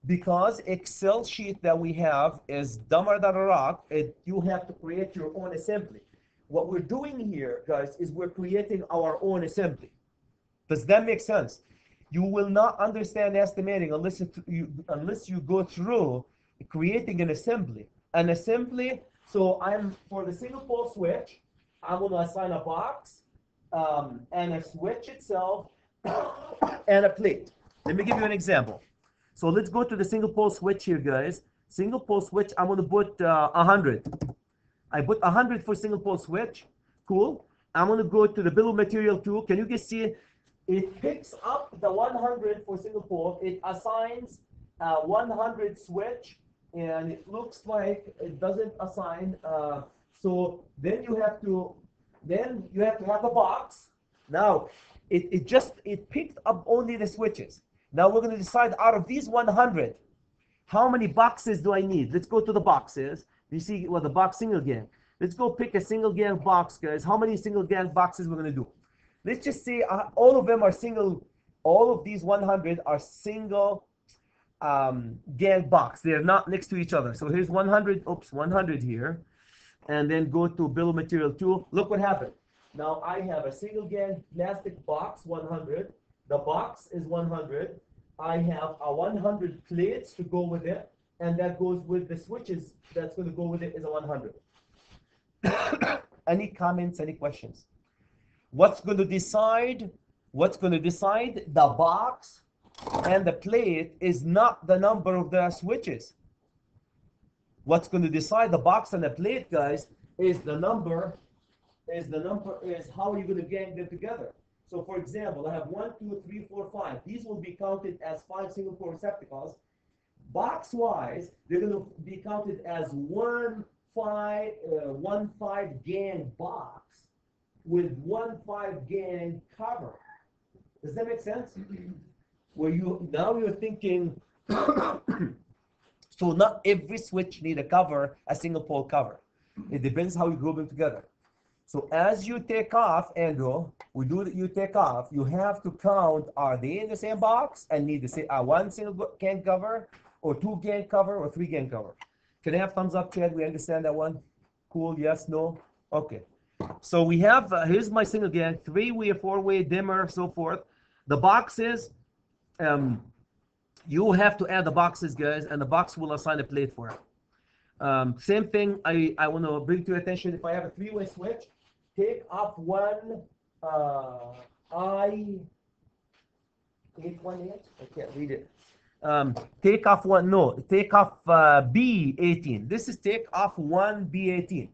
Because Excel sheet that we have is dumber than a rock, you have to create your own assembly. What we're doing here, guys, is we're creating our own assembly. Does that make sense? You will not understand estimating unless you go through creating an assembly. An assembly, so for the single pole switch, I'm going to assign a box and a switch itself and a plate. Let me give you an example. So let's go to the single pole switch here, guys. Single pole switch, I'm going to put 100. I put 100 for single pole switch. Cool. I'm going to go to the bill of material 2. Can you guys see? It picks up the 100 for single pole. It assigns 100 switch, and it looks like it doesn't assign. So then you have to have a box. Now it picked up only the switches. Now we're going to decide out of these 100, how many boxes do I need? Let's go to the boxes. You see the box single gang. Let's go pick a single gang box, guys. How many single gang boxes we're going to do? Let's just say all of them are single. All of these 100 are single gang box. They're not next to each other. So here's 100. Oops, 100 here. And then go to bill of material 2. Look what happened. Now I have a single gang plastic box, 100. The box is 100. I have a 100 plates to go with it, and that goes with the switches. That's going to go with it is a 100. Any comments? Any questions? What's going to decide? What's going to decide the box and the plate is not the number of the switches. What's going to decide the box and the plate, guys, is the number. Is how are you going to gang them together? So, for example, I have 1, 2, 3, 4, 5. These will be counted as 5 single pole receptacles. Box-wise, they're going to be counted as 1 5 gang box with 1 5 gang cover. Does that make sense? Where you're thinking, so not every switch need a cover, a single pole cover. It depends how you group them together. So as you take off, Andrew, you take off, you have to count, are they in the same box and need the same, 1 single gang cover, or 2 gang cover, or 3 gang cover? Can I have thumbs up, Chad? We understand that one? Cool, yes, no? Okay. So we have, here's my single gang, 3-way, 4-way, dimmer, so forth. The boxes, you have to add the boxes, guys, and the box will assign a plate for it. Same thing, I want to bring to your attention, if I have a 3-way switch, take off one I818. I can't read it. Takeoff 1, no, Takeoff B18. This is Takeoff 1 B18.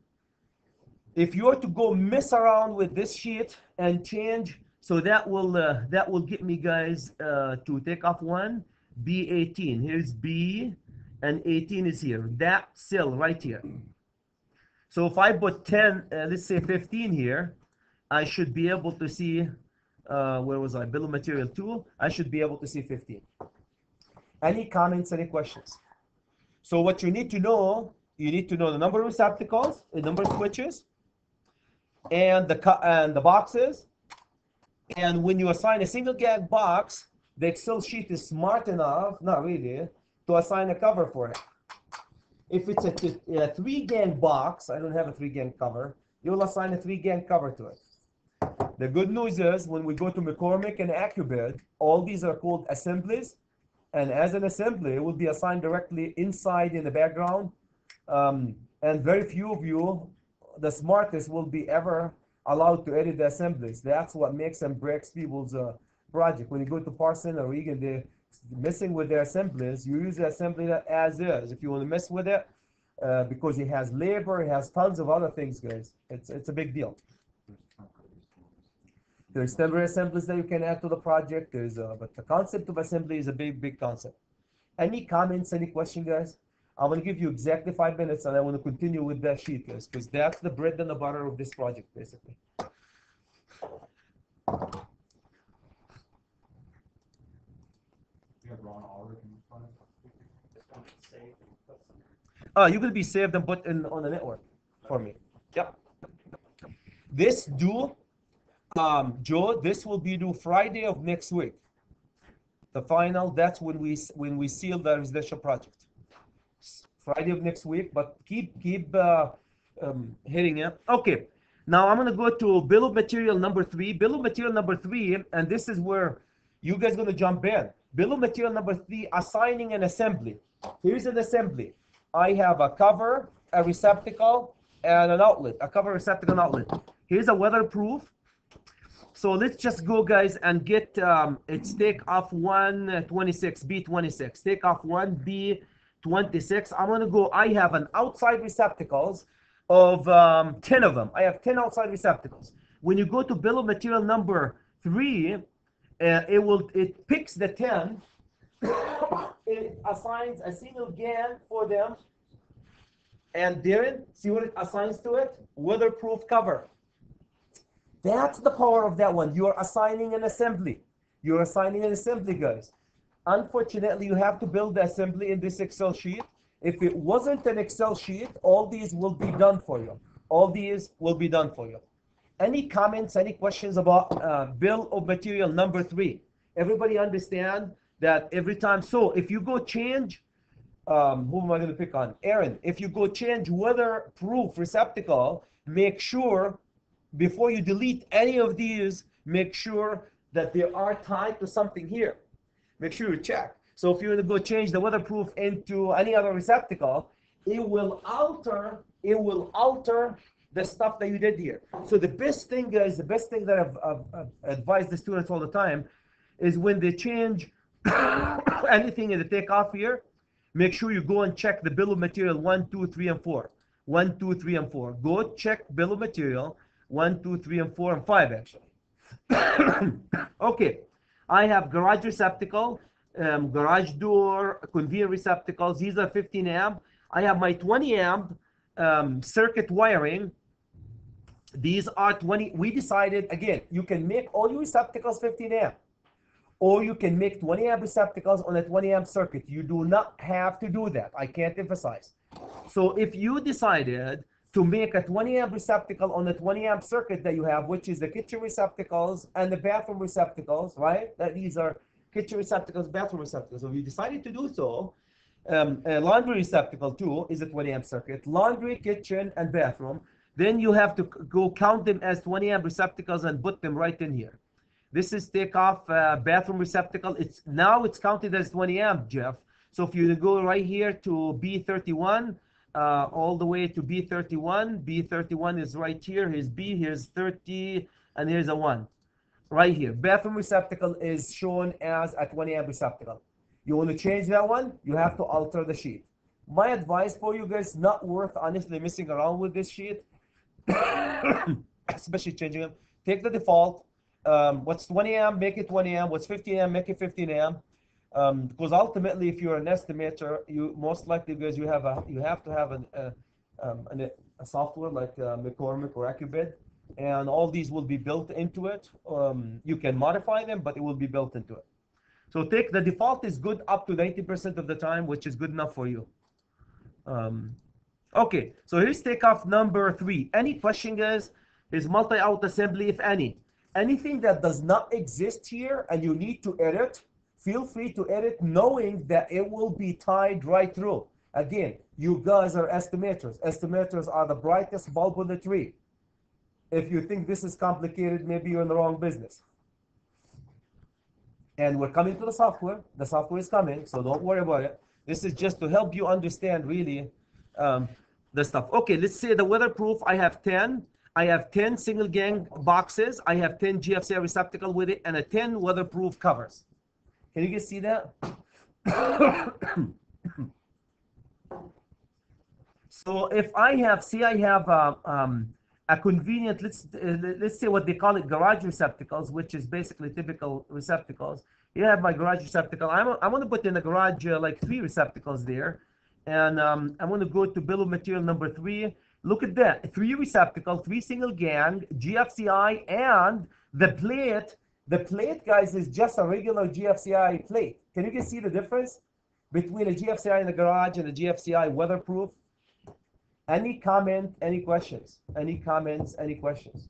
If you were to go mess around with this sheet and change, so that will get me guys to Takeoff 1 B18. Here's B and 18 is here. That cell right here. So if I put 10, let's say 15 here, I should be able to see, where was I? Bill of material 2. I should be able to see 15. Any comments, any questions? So what you need to know the number of receptacles, the number of switches, and the boxes. And when you assign a single gang box, the Excel sheet is smart enough, not really, to assign a cover for it. If it's a 3-gang box, I don't have a 3-gang cover, you'll assign a 3-gang cover to it. The good news is when we go to McCormick and AccuBid, all these are called assemblies. And as an assembly, it will be assigned directly inside in the background. And very few of you, the smartest, will be ever allowed to edit the assemblies. That's what makes and breaks people's project. When you go to Parson or Regan, they're messing with their assemblies. You use the assembly as is. If you want to mess with it, because it has labor, it has tons of other things, guys. It's a big deal. There's temporary assemblies that you can add to the project. But the concept of assembly is a big concept. Any comments, any questions, guys? I'm going to give you exactly 5 minutes, and I want to continue with that sheet, guys, because that's the bread and the butter of this project, basically. You're going to be saved and put in on the network for me. Yep. This due, Joe, this will be due Friday of next week. The final, that's when we seal the residential project. Friday of next week, but keep hitting it. Okay, now I'm gonna go to bill of material number 3. Bill of material number 3, and this is where you guys gonna jump in. Bill of material number 3, assigning an assembly. Here's an assembly. I have a cover, a receptacle, and an outlet. A cover, receptacle, and outlet. Here's a weatherproof. So let's just go, guys, and get it's Takeoff 126, B26. Takeoff 1B26. I'm gonna go. I have an outside receptacles of 10 of them. I have 10 outside receptacles. When you go to bill of material number 3, it picks the 10. It assigns a single GAN for them. And Darren, see what it assigns to it? Weatherproof cover. That's the power of that one. You're assigning an assembly. You're assigning an assembly, guys. Unfortunately, you have to build the assembly in this Excel sheet. If it wasn't an Excel sheet, all these will be done for you. All these will be done for you. Any comments, any questions about bill of material number 3? Everybody understand that every time. So if you go change, who am I going to pick on? Aaron, if you go change weatherproof receptacle, make sure before you delete any of these, make sure that they are tied to something here. Make sure you check. So if you want to go change the weatherproof into any other receptacle, it will alter the stuff that you did here. So the best thing, guys, the best thing that I've advised the students all the time is when they change anything in the takeoff here, make sure you go and check the bill of material 1, 2, 3, and 4. 1, 2, 3, and 4. Go check bill of material 1, 2, 3, and 4, and 5, actually. Okay, I have garage receptacle, garage door, conveyor receptacles. These are 15 amp. I have my 20 amp circuit wiring. These are 20. We decided, again, you can make all your receptacles 15 amp, or you can make 20 amp receptacles on a 20 amp circuit. You do not have to do that. I can't emphasize. So if you decided to make a 20 amp receptacle on the 20 amp circuit that you have, which is the kitchen receptacles and the bathroom receptacles, right? That these are kitchen receptacles, bathroom receptacles. So if you decided to do so, a laundry receptacle too is a 20 amp circuit. Laundry, kitchen, and bathroom. Then you have to go count them as 20 amp receptacles and put them right in here. This is Takeoff bathroom receptacle. It's counted as 20 amp, Jeff. So if you go right here to B31, all the way to B31. B31 is right here. Here's B, here's 30, and here's a 1. right here. Bathroom receptacle is shown as a 20 amp receptacle. You want to change that one, you have to alter the sheet. My advice for you guys, not worth honestly messing around with this sheet, especially changing them. Take the default. What's 20 amp, make it 20 amp. What's 15 amp, make it 15 amp. Because ultimately, if you're an estimator, you most likely, because you have to have a software like McCormick or Accubid, and all these will be built into it. You can modify them, but it will be built into it. So take the default is good up to 90% of the time, which is good enough for you. Okay, so here's takeoff number 3. Any question, guys? Is multi-out assembly, if any. Anything that does not exist here and you need to edit, feel free to edit knowing that it will be tied right through. Again, you guys are estimators. Estimators are the brightest bulb on the tree. If you think this is complicated, maybe you're in the wrong business. And we're coming to the software. The software is coming, so don't worry about it. This is just to help you understand really the stuff. Okay, let's say the weatherproof, I have 10. I have 10 single gang boxes. I have 10 GFCI receptacle with it and a 10 weatherproof covers. Can you guys see that? So if I have, see, I have a convenient, let's say what they call it, garage receptacles, which is basically typical receptacles. Here I have my garage receptacle. I'm going to put in the garage like 3 receptacles there. And I'm going to go to bill of material number 3. Look at that, 3 receptacle, 3 single gang, GFCI, and the plate. The plate, guys, is just a regular GFCI plate. Can you guys see the difference between a GFCI in the garage and a GFCI weatherproof? Any comment, any questions? Any comments, any questions?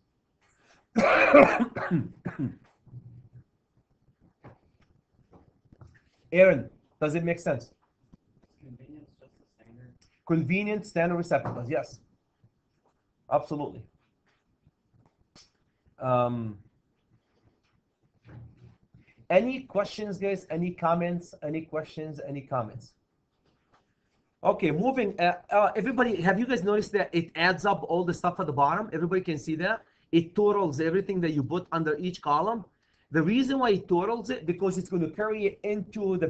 Aaron, does it make sense? Convenience, just the standard. Convenient standard receptacles, yes. Absolutely. Any questions, guys? Any comments? Any questions? Any comments? Okay, moving. Everybody, have you guys noticed that it adds up all the stuff at the bottom? Everybody can see that? It totals everything that you put under each column. The reason why it totals it, because it's going to carry it into the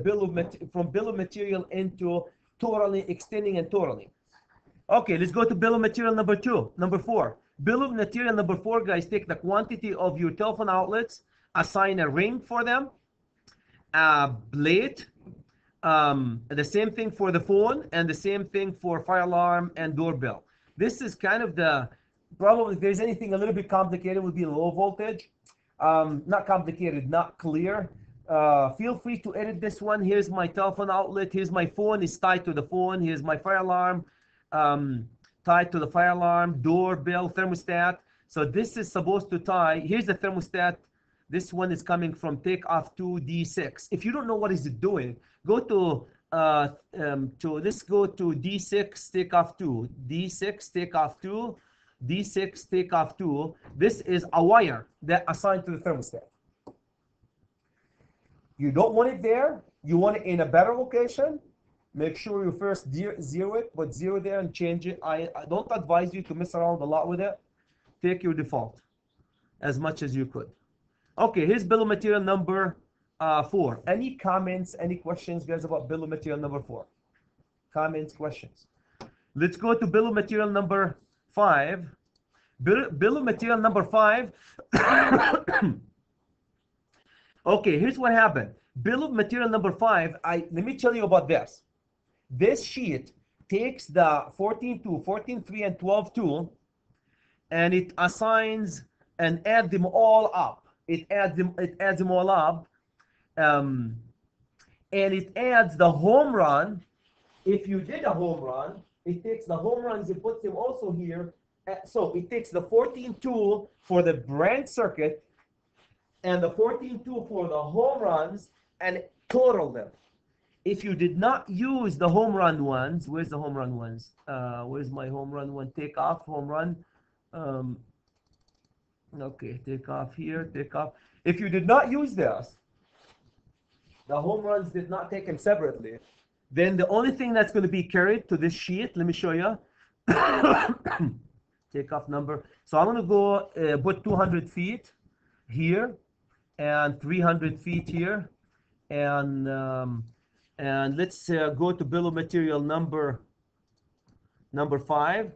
from bill of material into totaling, extending, and totaling. Okay, let's go to bill of material number 4. Bill of material number 4, guys, take the quantity of your telephone outlets, assign a ring for them, a blade, the same thing for the phone, and the same thing for fire alarm and doorbell. This is kind of the, probably if there's anything a little bit complicated, would be low voltage. Not complicated, not clear. Feel free to edit this one. Here's my telephone outlet. Here's my phone, is tied to the phone. Here's my fire alarm, tied to the fire alarm, doorbell, thermostat. So this is supposed to tie. Here's the thermostat. This one is coming from Takeoff 2 D6. If you don't know what is it doing, go to let's go to D6 Takeoff 2, D6 Takeoff 2, D6 Takeoff 2. This is a wire that assigned to the thermostat. You don't want it there. You want it in a better location. Make sure you first zero it, but zero there and change it. I don't advise you to mess around a lot with it. Take your default as much as you could. Okay, here's bill of material number 4. Any comments, any questions, guys, about bill of material number 4? Comments, questions? Let's go to bill of material number 5. Bill of material number 5. Okay, here's what happened. Bill of material number 5, let me tell you about this. This sheet takes the 14.2, 14.3, and 12.2, and it assigns and adds them all up. It adds them all up, and it adds the home run. If you did a home run, it takes the home runs and puts them also here. So it takes the 14.2 for the branch circuit and the 14.2 for the home runs and total them. If you did not use the home run ones, where's the home run ones? Where's my home run one? Takeoff, home run. Okay, takeoff here, takeoff. If you did not use this, the home runs did not take them separately, then the only thing that's going to be carried to this sheet, let me show you. Takeoff number. So I'm going to go put 200 feet here. and 300 feet here. And let's go to bill of material number 5.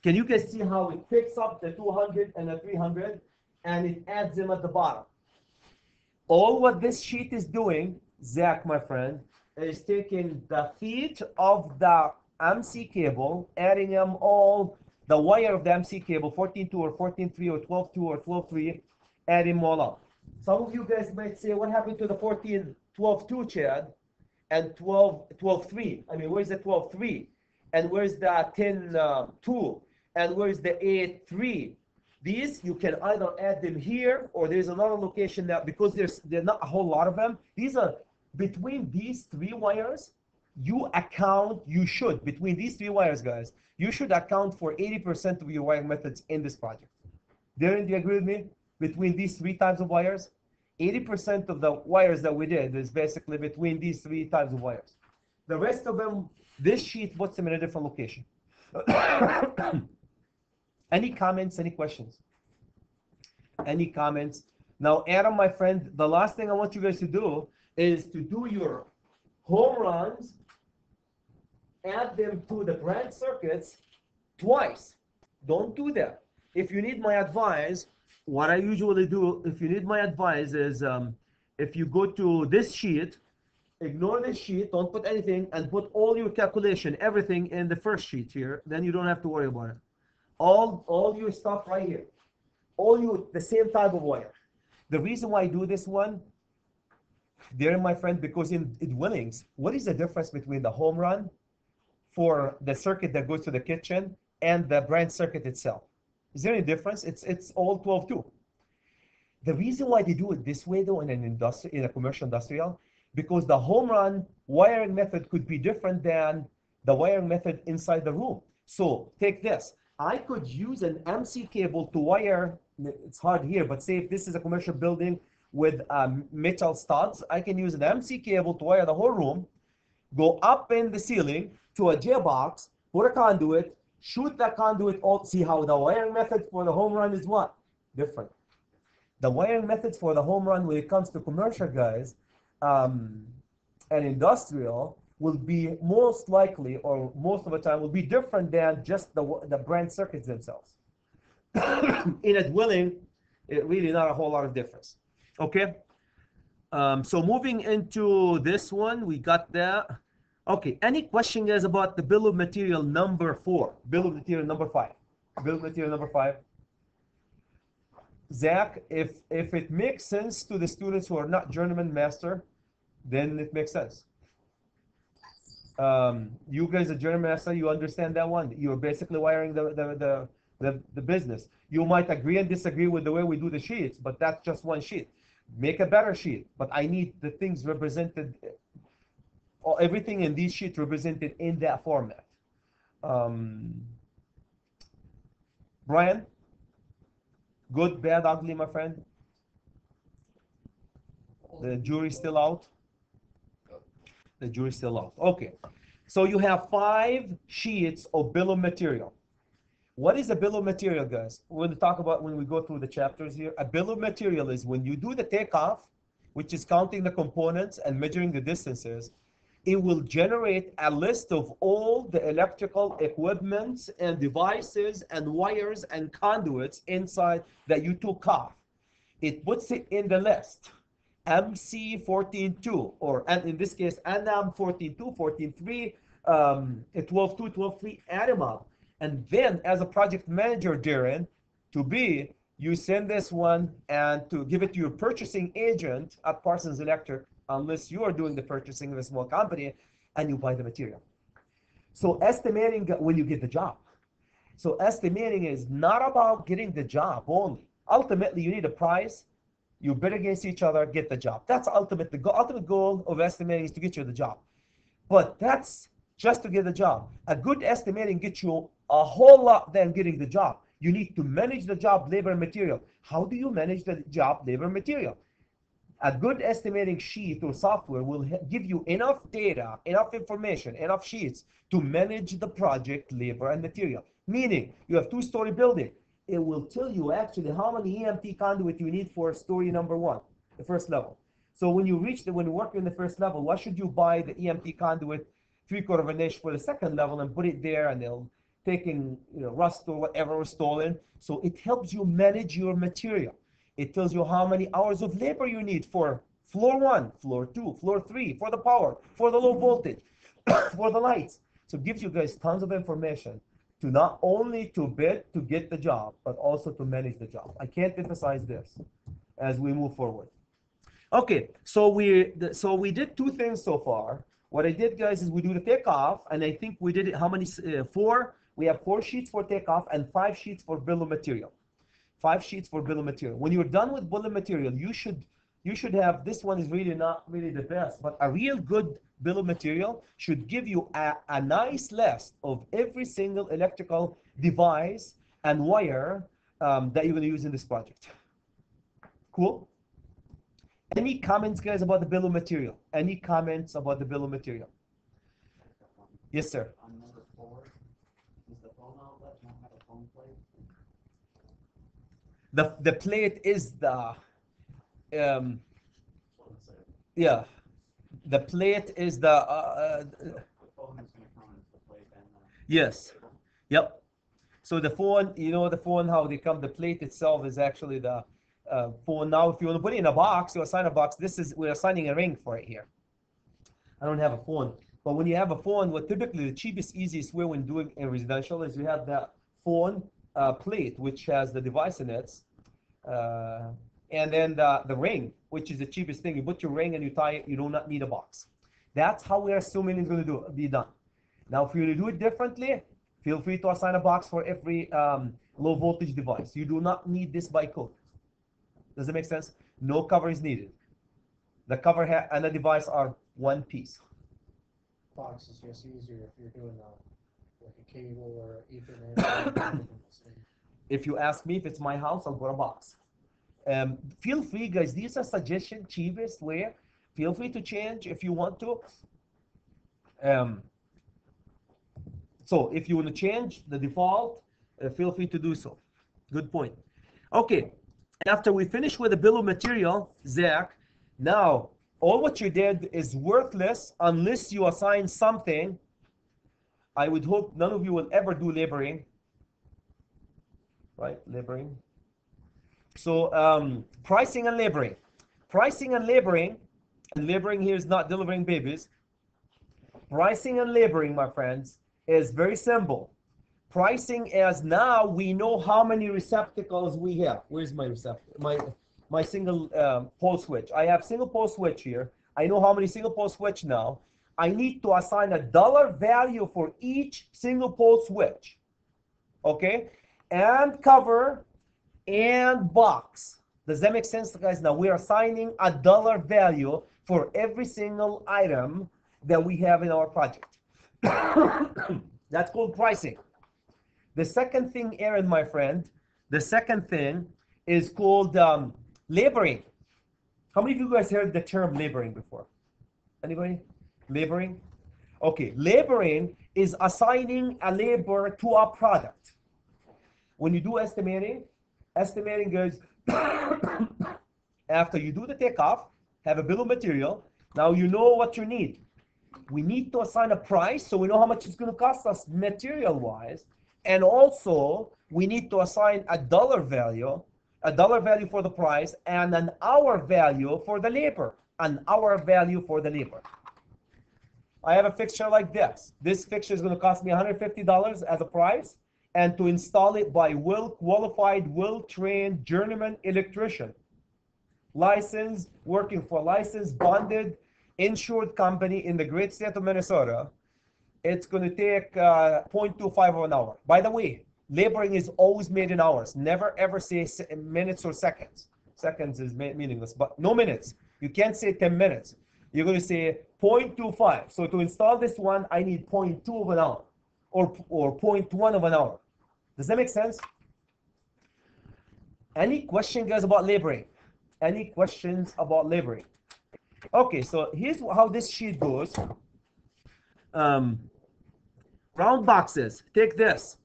Can you guys see how it picks up the 200 and the 300 and it adds them at the bottom? All what this sheet is doing, Zach, my friend, is taking the feet of the MC cable, adding them all, the wire of the MC cable, 14.2 or 14.3 or 12.2 or 12.3, add them all up. Some of you guys might say, what happened to the 12.2, Chad, and 12.3? I mean, where's the 12.3? And where's the 10.2? And where's the 8.3? These, you can either add them here, or there's another location that, because there's not a whole lot of them, these are, between these 3 wires, between these 3 wires, guys, you should account for 80% of your wiring methods in this project. Darren, do you agree with me? Between these 3 types of wires, 80% of the wires that we did is basically between these 3 types of wires. The rest of them, this sheet puts them in a different location. Any comments, any questions? Any comments? Now, Adam, my friend, the last thing I want you guys to do is to do your home runs, add them to the branch circuits twice. Don't do that. If you need my advice, what I usually do, if you need my advice, is if you go to this sheet, ignore this sheet, don't put anything, and put all your calculation, everything in the first sheet here, then you don't have to worry about it. All your stuff right here. The same type of wire. The reason why I do this one, there, my friend, because in dwellings, what is the difference between the home run for the circuit that goes to the kitchen and the branch circuit itself? Is there any difference? It's all 12.2. The reason why they do it this way, though, in a commercial industrial, because the home run wiring method could be different than the wiring method inside the room. So take this. I could use an MC cable to wire, it's hard here, but say if this is a commercial building with metal studs, I can use an MC cable to wire the whole room, go up in the ceiling to a J box, put a conduit, shoot that conduit all. See how the wiring method for the home run is what? Different. The wiring methods for the home run when it comes to commercial, guys, and industrial, will be most likely, or most of the time, will be different than just the branch circuits themselves. In a dwelling, it really not a whole lot of difference. Okay. So moving into this one, we got that. Okay. Any question, guys, about the bill of material number 4? Bill of material number 5. Bill of material number 5. Zach, if it makes sense to the students who are not journeyman master, then it makes sense. You guys are journeyman master, you understand that one. You're basically wiring the business. You might agree and disagree with the way we do the sheets, but that's just one sheet. Make a better sheet, but I need the things represented, or everything in these sheets represented in that format. Brian, good, bad, ugly, my friend? The jury's still out? The jury's still out. Okay. So you have 5 sheets of bill of material. What is a bill of material, guys? We're going to talk about when we go through the chapters here. A bill of material is when you do the takeoff, which is counting the components and measuring the distances, it will generate a list of all the electrical equipment and devices and wires and conduits inside that you took off. It puts it in the list. MC 14.2, or and in this case, ANAM 14.2, 14.3, 12.2, 12.3, add them up. And then as a project manager, Darren, you send this one and to give it to your purchasing agent at Parsons Electric, unless you are doing the purchasing of a small company, and you buy the material. So estimating when you get the job. So estimating is not about getting the job only. Ultimately, you need a price. You bid against each other, get the job. That's the ultimate goal of estimating is to get you the job. But that's just to get the job. A good estimating gets you a whole lot than getting the job. You need to manage the job, labor, and material. How do you manage the job, labor, and material? A good estimating sheet or software will give you enough data, enough information, enough sheets to manage the project, labor, and material. Meaning, you have 2-story building. It will tell you actually how many EMT conduit you need for story number 1, The first level. So when you work in the first level, why should you buy the EMT conduit 3/4 of an inch for the second level and put it there, and they'll taking rust or whatever was stolen. So it helps you manage your material. It tells you how many hours of labor you need for floor 1, floor 2, floor 3, for the power, for the low voltage, for the lights. So it gives you guys tons of information to not only to bid to get the job, but also to manage the job. I can't emphasize this as we move forward. Okay, so we did 2 things so far. What I did, guys, is we do the takeoff, and I think we did it. How many? 4. We have 4 sheets for takeoff and 5 sheets for bill of material. 5 sheets for bill of material. When you're done with bill of material, you should have, this one is really not really the best, but a real good bill of material should give you a nice list of every single electrical device and wire that you're going to use in this project. Cool? Any comments, guys, about the bill of material? Any comments about the bill of material? Yes, sir. On number 4, does the phone outlet not have a phone plate? The plate is the yeah, the plate is the The phone is going to come as the plate and yes, yep. So the phone, the phone, how they come, the plate itself is actually the phone. Now if you want to put it in a box, you assign a box. We're assigning a ring for it here. I don't have a phone, but when you have a phone, what typically the cheapest, easiest way when doing in residential is you have that phone plate, which has the device in it, and then the ring, which is the cheapest thing. You put your ring and you tie it. You do not need a box. That's how we're assuming it's going to be done. Now, if you do it differently, feel free to assign a box for every low voltage device. You do not need this by code. Does it make sense? No cover is needed. The cover and the device are one piece. Box is just easier if you're doing like a cable or Ethernet. If you ask me if it's my house, I'll go to a box. Feel free, guys. These are suggestions, cheapest way. Feel free to change if you want to. So if you want to change the default, feel free to do so. Good point. Okay. After we finish with the bill of material, Zach, now all what you did is worthless unless you assign something. I would hope none of you will ever do laboring. Right? Laboring. So pricing and laboring. Pricing and laboring here is not delivering babies. Pricing and laboring, my friends, is very simple. Pricing as now we know how many receptacles we have. Where's my receptacle? My single pole switch. I have single pole switch here. I know how many single pole switch now. I need to assign a dollar value for each single pole switch. Okay? And cover and box. Does that make sense, guys? Now we are assigning a dollar value for every single item that we have in our project. That's called pricing. The second thing, Aaron, my friend, the second thing is called laboring. How many of you guys heard the term laboring before? Anybody? Laboring? Okay, laboring is assigning a labor to a product. When you do estimating goes after you do the takeoff, have a bill of material. Now you know what you need. We need to assign a price so we know how much it's going to cost us material-wise. And also, we need to assign a dollar value for the price and an hour value for the labor. An hour value for the labor. I have a fixture like this. This fixture is going to cost me $150 as a price, and to install it by well-qualified, well-trained journeyman electrician. Licensed, working for a licensed, bonded, insured company in the great state of Minnesota. It's going to take 0.25 of an hour. By the way, laboring is always made in hours. Never ever say minutes or seconds. Seconds is meaningless, but no minutes. You can't say 10 minutes. You're going to say 0.25. So to install this one, I need 0.2 of an hour or 0.1 of an hour. Does that make sense? Any question, guys, about laboring? Any questions about laboring? Okay, so here's how this sheet goes. Round boxes. Take this.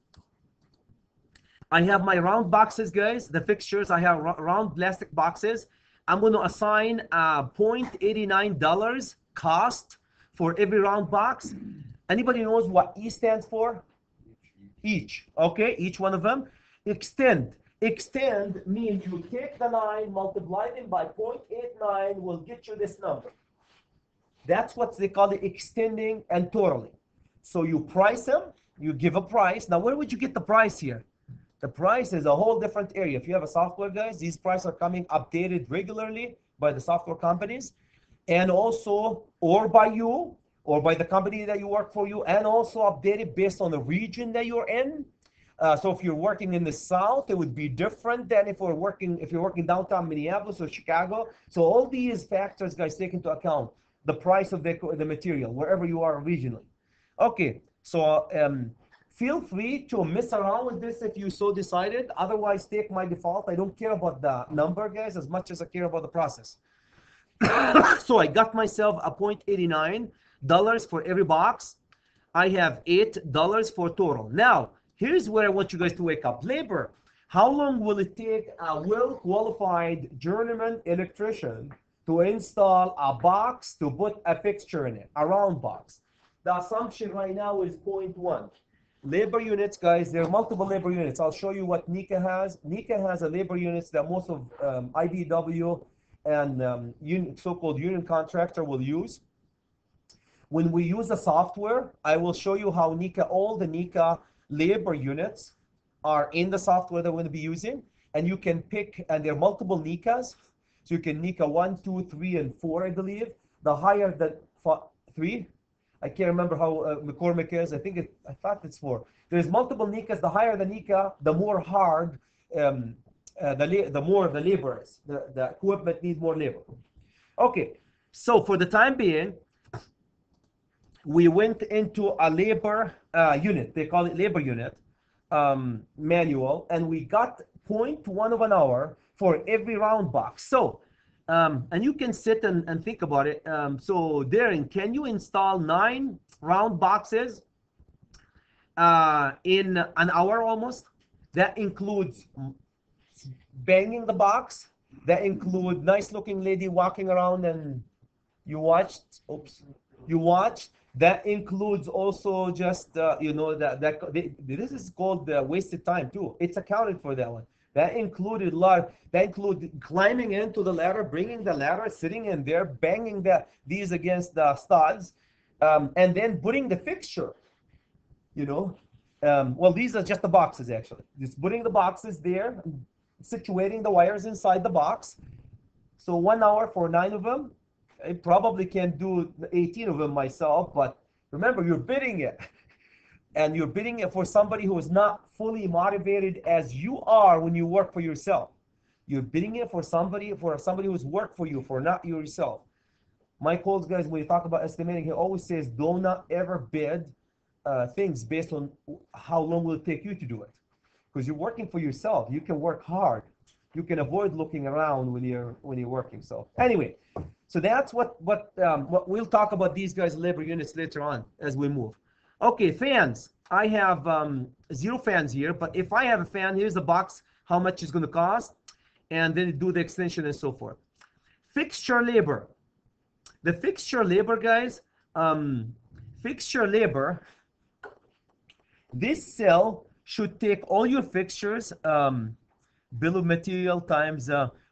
I have my round boxes, guys. The fixtures. I have round plastic boxes. I'm going to assign $0.89 cost for every round box. Anybody knows what E stands for? Each. Okay, each one of them. Extend. Extend means you take the 9, multiply them by 0.89 will get you this number. That's what they call it, extending and totaling. So you price them, you give a price. Now, where would you get the price here? The price is a whole different area. If you have a software, guys, these prices are coming updated regularly by the software companies, and also, or by you, or by the company that you work for you, and also updated based on the region that you're in. So if you're working in the South, it would be different than if you're working downtown Minneapolis or Chicago. So all these factors, guys, take into account the price of the material, wherever you are regionally. Okay, so feel free to mess around with this if you so decided. Otherwise, take my default. I don't care about the number, guys, as much as I care about the process. So I got myself a $0.89 for every box. I have $8 for total. Now, here's where I want you guys to wake up. Labor. How long will it take a well-qualified journeyman electrician to install a box to put a fixture in it, a round box? The assumption right now is 0.1. Labor units, guys, there are multiple labor units. I'll show you what Nika has. Nika has a labor units that most of IBW and so-called union contractor will use. When we use the software, I will show you how Nika, all the Nika labor units are in the software that we're going to be using, and you can pick, and there are multiple Nikas, so you can Nika 1, 2, 3, and 4, I believe. The higher the 3, I can't remember how McCormick is. I thought it's 4. There's multiple Nikas. The higher the Nika, the more hard, the more the labor is. The equipment needs more labor. Okay, so for the time being, we went into a labor unit. They call it labor unit manual, and we got 0.1 of an hour for every round box. So, and you can sit and think about it. So, Darren, can you install 9 round boxes in an hour almost? That includes banging the box. That includes nice looking lady walking around and you watched. That includes also just this is called wasted time too. It's accounted for that one. That included climbing into the ladder, bringing the ladder, sitting in there, banging these against the studs, and then putting the fixture. Well, these are just the boxes actually. Just putting the boxes there, situating the wires inside the box. So 1 hour for 9 of them. I probably can do 18 of them myself, but remember, you're bidding it. And you're bidding it for somebody who is not fully motivated as you are when you work for yourself. You're bidding it for somebody who's worked for you, for not yourself. Mike Holtz, guys, when you talk about estimating, he always says, do not ever bid things based on how long will it take you to do it. Because you're working for yourself. You can work hard. You can avoid looking around when you're working. So anyway, so that's what we'll talk about these guys' labor units later on as we move. Okay, fans. I have 0 fans here, but if I have a fan, here's the box, how much it's going to cost, and then do the extension and so forth. Fixture labor. The fixture labor, guys, fixture labor, this cell should take all your fixtures, bill of material times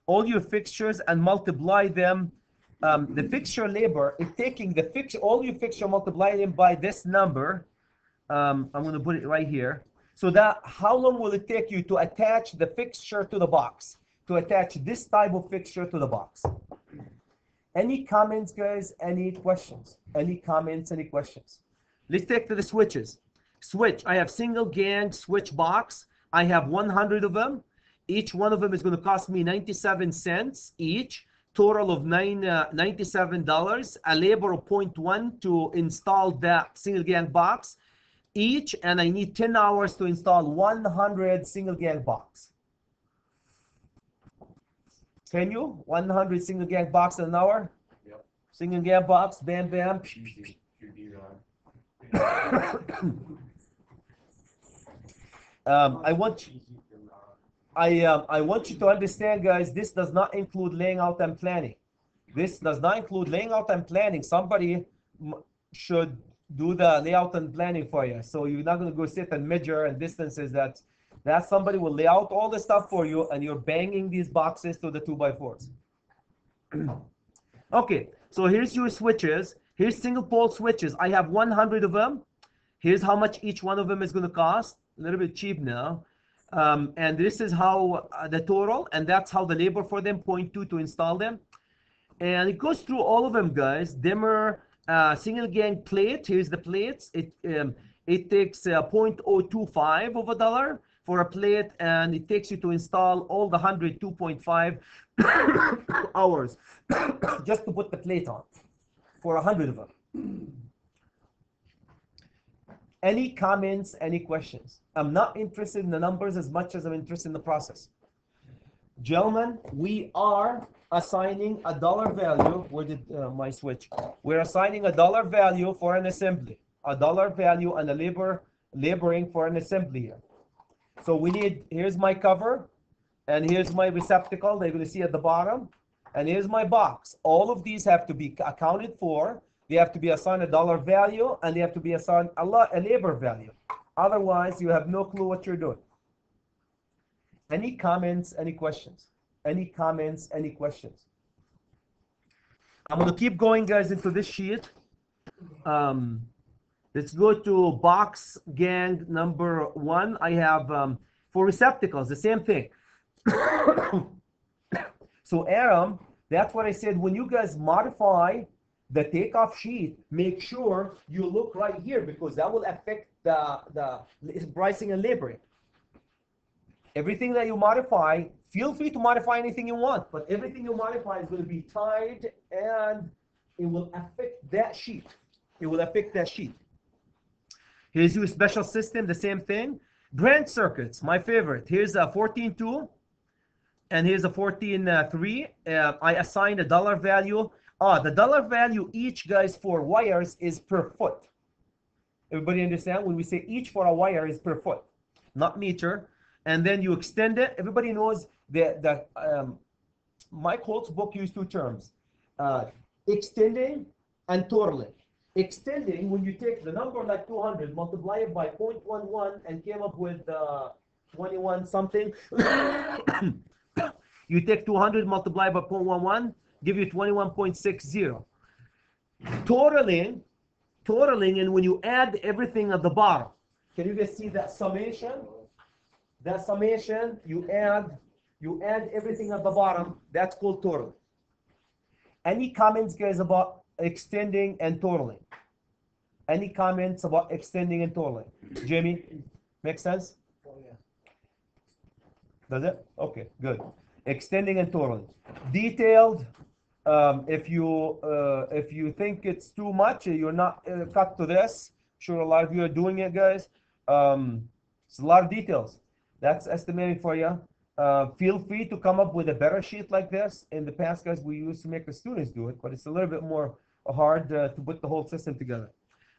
all your fixtures and multiply them. The fixture labor is taking all your fixture, multiply them by this number. I'm going to put it right here. So that how long will it take you to attach the fixture to the box? To attach this type of fixture to the box? Any comments, guys? Any questions? Any comments? Any questions? Let's take to the switches. Switch. I have single gang switch box. I have 100 of them. Each one of them is going to cost me 97 cents each. Total of $97. A labor of 0.1 to install that single gang box each, and I need 10 hours to install 100 single gang box. Can you? 100 single gang box in an hour? Yep. Single gang box, bam, bam. Easy. I want I want you to understand, guys, this does not include laying out and planning. This does not include laying out and planning. Somebody should do the layout and planning for you. So you're not going to go sit and measure and distances. That somebody will lay out all the stuff for you, and you're banging these boxes to the 2x4s. Okay, so here's your switches. Here's single pole switches. I have 100 of them. Here's how much each one of them is going to cost. A little bit cheap now. And this is how the total, and that's how the labor for them, 0.2 to install them. And it goes through all of them, guys. Dimmer, single gang plate. Here's the plates. It takes 0.025 of a dollar for a plate, and it takes you to install all the 2.5 hours just to put the plate on for 100 of them. Any comments, any questions? I'm not interested in the numbers as much as I'm interested in the process. Gentlemen, we are assigning a dollar value. Where did my switch? We're assigning a dollar value for an assembly, a dollar value and a laboring for an assembly here. So we need, here's my cover, and here's my receptacle that you're going to see at the bottom, and here's my box. All of these have to be accounted for. They have to be assigned a dollar value, and they have to be assigned a labor value. Otherwise, you have no clue what you're doing. Any comments, any questions? Any comments, any questions? I'm going to keep going, guys, into this sheet. Let's go to box gang number 1. I have, for receptacles, the same thing. So Aram, that's what I said. When you guys modify the takeoff sheet, make sure you look right here, because that will affect the pricing and laboring. Everything that you modify, feel free to modify anything you want, but everything you modify is going to be tied, and it will affect that sheet. It will affect that sheet. Here's your special system, the same thing. Branch circuits, my favorite. Here's a 14.2, and here's a 14.3. I assigned a dollar value. The dollar value each, guys, for wires is per foot. Everybody understand? When we say each for a wire is per foot, not meter. And then you extend it. Everybody knows that Mike Holt's book used 2 terms, extending and totaling. Extending, when you take the number like 200, multiply it by 0.11 and came up with 21 something. You take 200, multiply by 0.11, give you 21.60. Totaling, and when you add everything at the bottom, can you guys see that summation? That summation, you add everything at the bottom, that's called totaling. Any comments, guys, about extending and totaling? Any comments about extending and totaling? Jamie, make sense? Oh, yeah. Does it? Okay, good. Extending and totaling. Detailed. If you think it's too much, you're not cut to this. I'm sure a lot of you are doing it, guys. It's a lot of details. That's estimating for you. Feel free to come up with a better sheet like this. In the past, guys, we used to make the students do it, but it's a little bit more hard to put the whole system together.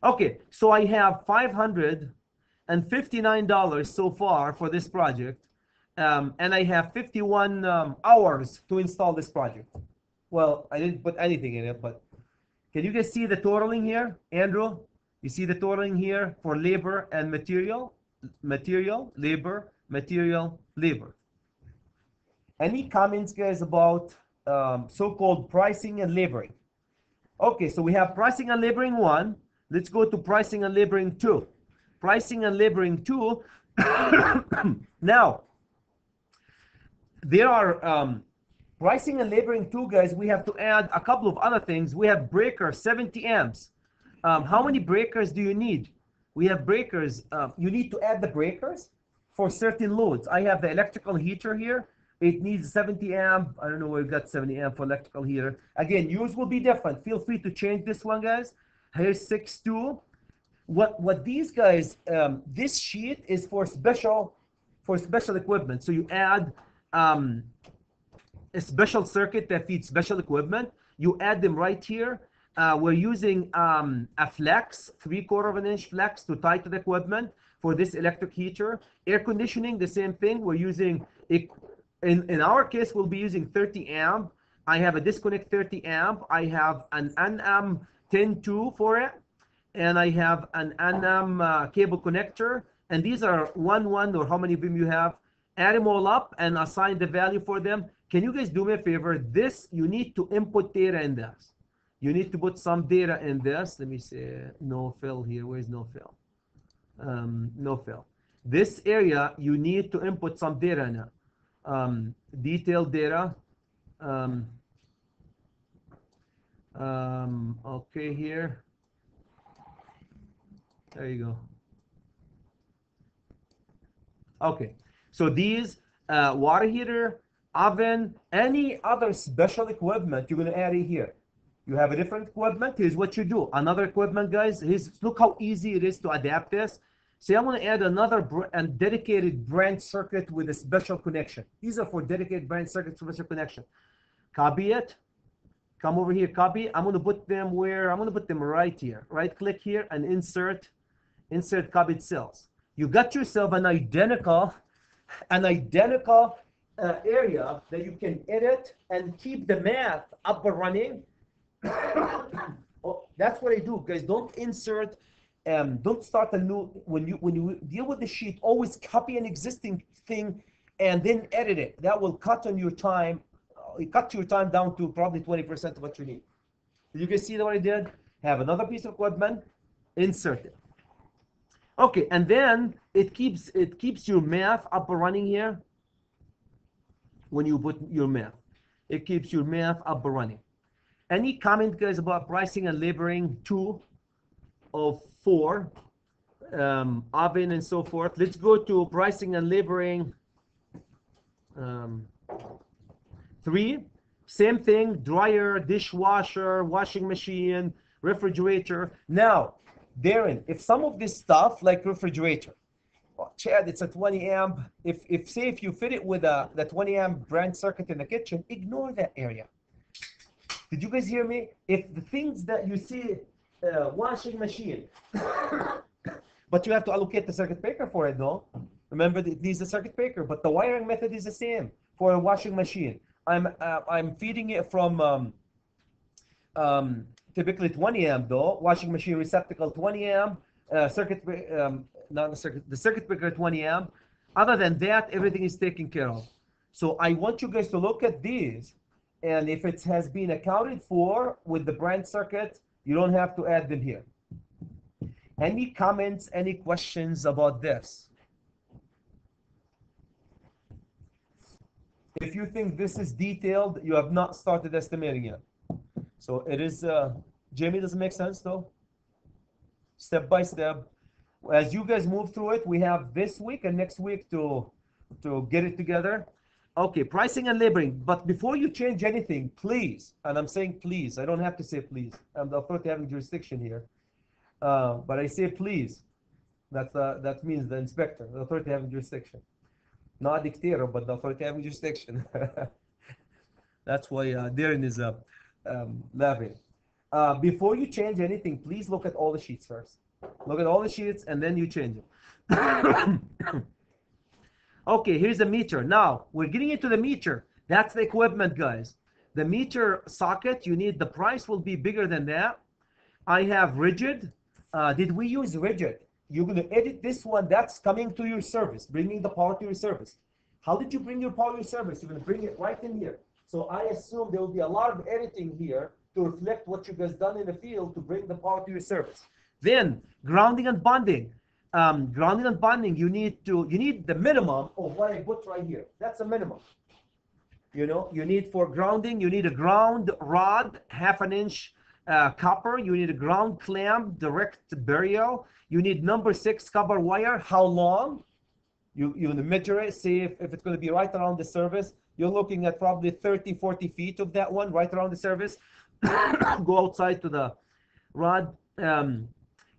Okay, so I have $559 so far for this project, and I have 51 hours to install this project. Well, I didn't put anything in it, but can you guys see the totaling here? Andrew, you see the totaling here for labor and material? Material, labor, material, labor. Any comments, guys, about so-called pricing and laboring? Okay, so we have pricing and laboring 1. Let's go to pricing and laboring 2. Pricing and laboring 2. Now, there are pricing and laboring 2, guys. We have to add a couple of other things. We have breakers, 70 amps. How many breakers do you need? We have breakers. You need to add the breakers for certain loads. I have the electrical heater here. It needs 70 amp. I don't know where we've got 70 amp for electrical heater. Again, yours will be different. Feel free to change this one, guys. Here's 6.2. What these guys, this sheet is for special equipment. So you add a special circuit that feeds special equipment. You add them right here. We're using a flex, 3/4 inch flex to tie to the equipment for this electric heater. Air conditioning, the same thing. We're using it, in our case, we'll be using 30 amp. I have a disconnect 30 amp. I have an NM 10.2 for it, and I have an NM cable connector. And these are 1 or how many of them you have. Add them all up and assign the value for them. Can you guys do me a favor? This, you need to input data in this. You need to put some data in this. Let me see. No fill here. Where's no fill? No fill. This area, you need to input some data in it. Detailed data. Okay, here. There you go. Okay, so these water heater, oven, any other special equipment, you're going to add it here. You have a different equipment, here's what you do. Another equipment, guys, look how easy it is to adapt this. Say I'm going to add another dedicated branch circuit with a special connection. These are for dedicated branch circuit special connection. Copy it. Come over here, copy. I'm going to put them where? I'm going to put them right here. Right click here and insert copied cells. You got yourself an identical area that you can edit and keep the math up and running. Oh, that's what I do, guys. Don't insert, don't start a new. When you deal with the sheet, always copy an existing thing and then edit it. That will cut on your time. It cuts your time down to probably 20% of what you need. Did you guys see what I did? Have another piece of equipment, insert it. Okay, and then it keeps your math up and running here. When you put your math, it keeps your math up and running. Any comment, guys, about pricing and laboring 2 of 4, oven and so forth? Let's go to pricing and laboring 3. Same thing: dryer, dishwasher, washing machine, refrigerator. Now, Darren, if some of this stuff like refrigerator, Chad, it's a 20 amp. If you fit it with the 20 amp branch circuit in the kitchen, ignore that area. Did you guys hear me? If the things that you see, washing machine, but you have to allocate the circuit breaker for it, though. Remember, these are circuit breaker, but the wiring method is the same for a washing machine. I'm feeding it from typically 20 amp though. Washing machine receptacle 20 amp. The circuit breaker 20 amp. Other than that, everything is taken care of. So I want you guys to look at these, and if it has been accounted for with the branch circuit, you don't have to add them here. Any comments, any questions about this? If you think this is detailed, you have not started estimating yet. So it is, Jamie, does it make sense though? Step by step. As you guys move through it, we have this week and next week to get it together. Okay, pricing and laboring. But before you change anything, please, and I'm saying please, I don't have to say please. I'm the authority having jurisdiction here. But I say please. That means the inspector, the authority having jurisdiction. Not dictator, but the authority having jurisdiction. That's why Darren is laughing. Before you change anything, please look at all the sheets first. Look at all the sheets and then you change it. Okay, here's the meter. Now, we're getting into the meter. That's the equipment, guys. The meter socket, you need, the price will be bigger than that. I have rigid. Did we use rigid? You're going to edit this one. That's coming to your service, bringing the power to your service. How did you bring your power to your service? You're going to bring it right in here. So I assume there will be a lot of editing here to reflect what you guys done in the field to bring the power to your service. Then grounding and bonding. Grounding and bonding, you need the minimum of what I put right here. That's a minimum. You know, you need for grounding, you need a ground rod, 1/2 inch copper. You need a ground clamp, direct burial. You need number 6 copper wire. How long? You measure it, see if it's going to be right around the service. You're looking at probably 30, 40 feet of that one, right around the service. Go outside to the rod.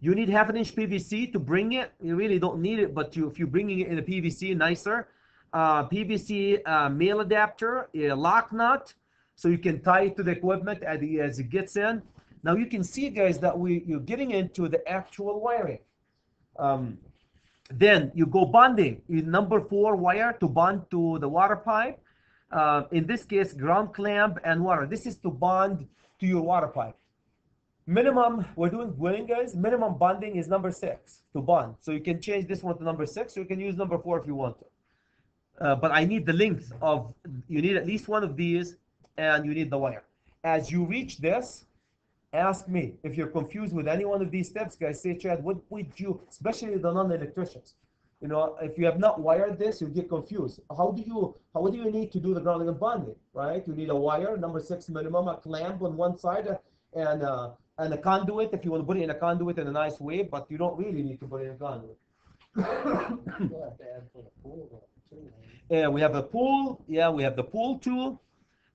You need 1/2 inch PVC to bring it. You really don't need it, but if you're bringing it in a PVC, nicer. PVC male adapter, a lock nut, so you can tie it to the equipment as it gets in. Now you can see, guys, that you're getting into the actual wiring. Then you go bonding. Number 4 wire to bond to the water pipe. In this case, ground clamp and water. This is to bond to your water pipe. Minimum, we're doing willing, guys. Minimum bonding is number 6 to bond. So you can change this one to number 6. Or you can use number 4 if you want to. But I need the length of, you need at least one of these, and you need the wire. As you reach this, ask me if you're confused with any one of these steps, guys. Say, Chad, what would you, especially the non-electricians, you know, if you have not wired this, you get confused. How do you need to do the grounding and bonding, right? You need a wire, number 6 minimum, a clamp on one side, and a conduit if you want to put it in a conduit in a nice way, but you don't really need to put it in a conduit. You'll have to add for the pool though, too. Yeah, we have the pool. Yeah, we have the pool too.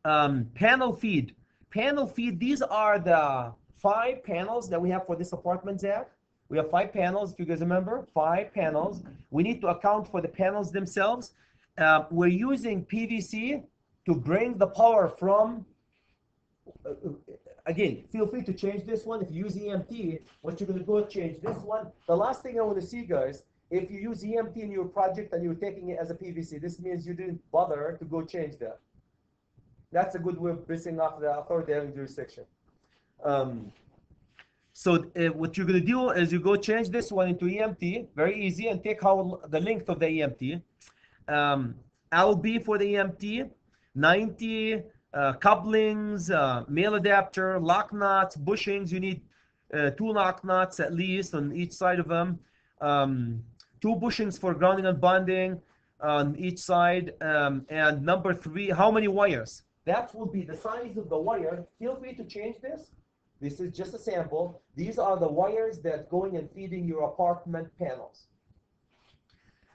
Panel feed. Panel feed, these are the 5 panels that we have for this apartment, Zach. We have 5 panels, if you guys remember, 5 panels. We need to account for the panels themselves. We're using PVC to bring the power from, again, feel free to change this one. If you use EMT, what you're going to go change this one. The last thing I want to see, guys, if you use EMT in your project and you're taking it as a PVC, this means you didn't bother to go change that. That's a good way of pissing off the authority having jurisdiction. So what you're going to do is you go change this one into EMT, very easy, and take how the length of the EMT. LB for the EMT, 90 couplings, male adapter, lock nuts, bushings. You need 2 lock nuts at least on each side of them. 2 bushings for grounding and bonding on each side. And number 3, how many wires? That will be the size of the wire. Feel free to change this. This is just a sample. These are the wires that going and feeding your apartment panels.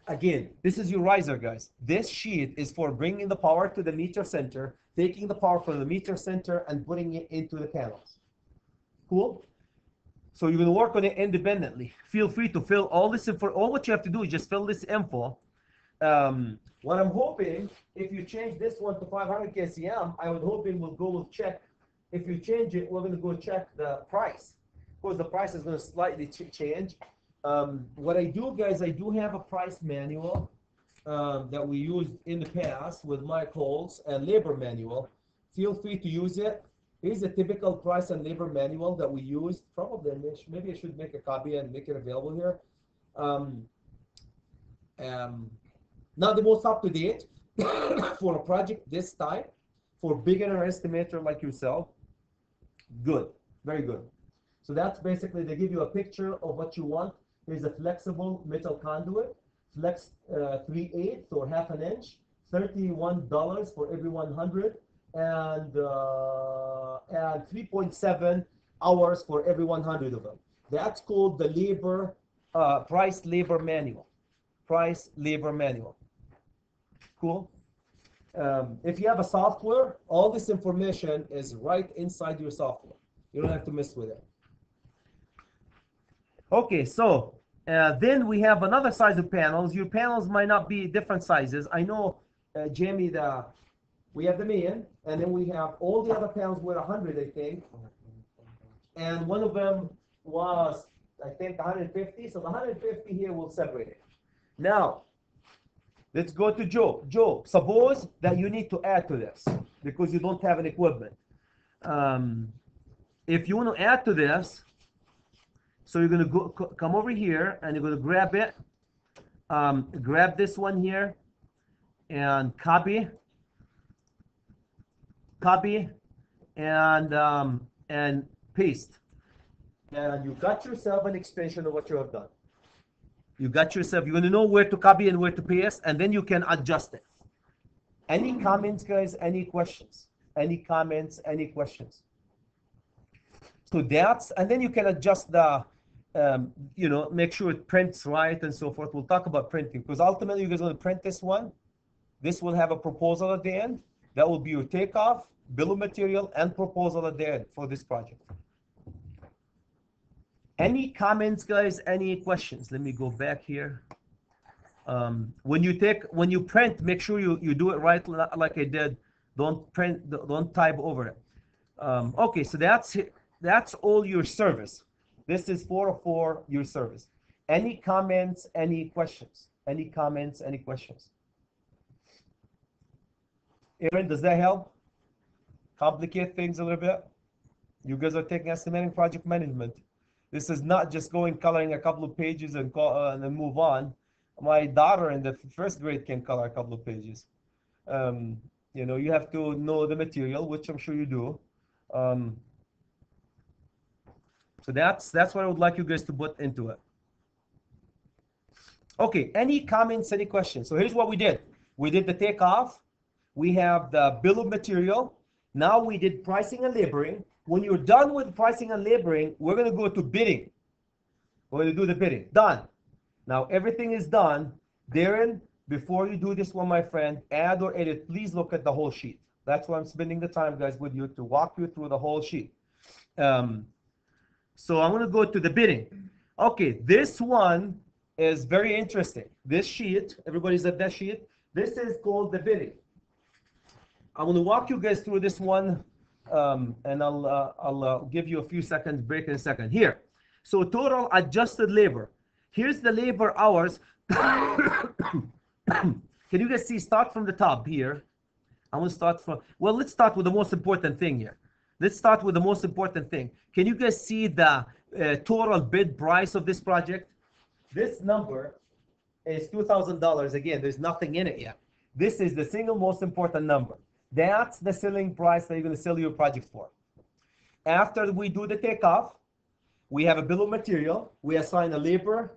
Again, this is your riser, guys. This sheet is for bringing the power to the meter center, taking the power from the meter center and putting it into the panels. Cool? So you're going to work on it independently. Feel free to fill all this info. All what you have to do is just fill this info. What I'm hoping, if you change this one to 500 kcm, I would hoping we'll go check. If you change it, we're going to go check the price. Of course, the price is going to slightly change. What I do, guys, I do have a price manual that we used in the past with Mike Holtz and labor manual. Feel free to use it. Here's a typical price and labor manual that we used. Probably, maybe I should make a copy and make it available here. Not the most up to date for a project this type, for beginner estimator like yourself. Good, very good. So that's basically, they give you a picture of what you want. Here's a flexible metal conduit, flex 3/8 or half an inch, $31 for every 100, and 3.7 hours for every 100 of them. That's called the labor price labor manual. Price labor manual. Cool. If you have a software, all this information is right inside your software. You don't have to mess with it. Okay, so then we have another size of panels. Your panels might not be different sizes. I know, Jamie, we have the main, and then we have all the other panels were 100, I think. And one of them was, I think, 150. So the 150 here will separate it. Now, let's go to Joe. Joe, suppose that you need to add to this because you don't have an equipment. If you want to add to this, so you're going to come over here and you're going to grab it. Grab this one here and copy, and paste. And you got yourself an extension of what you have done. You got yourself, you're going to know where to copy and where to paste, and then you can adjust it. Any comments, guys? Any questions? Any comments? Any questions? So that's, and then you can adjust the, make sure it prints right and so forth. We'll talk about printing because ultimately you guys are going to print this one. This will have a proposal at the end. That will be your takeoff, bill of material, and proposal at the end for this project. Any comments, guys? Any questions? Let me go back here. When you print, make sure you do it right like I did. Don't print, don't type over it. Okay, so that's all your service. This is 404, your service. Any comments, any questions? Any comments, any questions? Aaron, does that help? Complicate things a little bit? You guys are taking estimating project management. This is not just going coloring a couple of pages and then move on. My daughter in the first grade can color a couple of pages. You know, you have to know the material, which I'm sure you do. So that's what I would like you guys to put into it. Okay, any comments, any questions? So here's what we did. We did the takeoff. We have the bill of material. Now we did pricing and laboring. When you're done with pricing and laboring, we're going to go to bidding. We're going to do the bidding. Done. Now everything is done. Darren, before you do this one, my friend, add or edit, please look at the whole sheet. That's why I'm spending the time, guys, with you to walk you through the whole sheet. So I'm going to go to the bidding. Okay, this one is very interesting. This sheet, everybody's at that sheet. This is called the bidding. I'm going to walk you guys through this one, and I'll give you a few seconds break in a second. Here, so total adjusted labor. Here's the labor hours. Can you guys see? Start from the top here. I'm going to start from, well, let's start with the most important thing here. Let's start with the most important thing. Can you guys see the total bid price of this project? This number is $2,000. Again, there's nothing in it yet. This is the single most important number. That's the selling price that you're going to sell your project for. After we do the takeoff, we have a bill of material. We assign a labor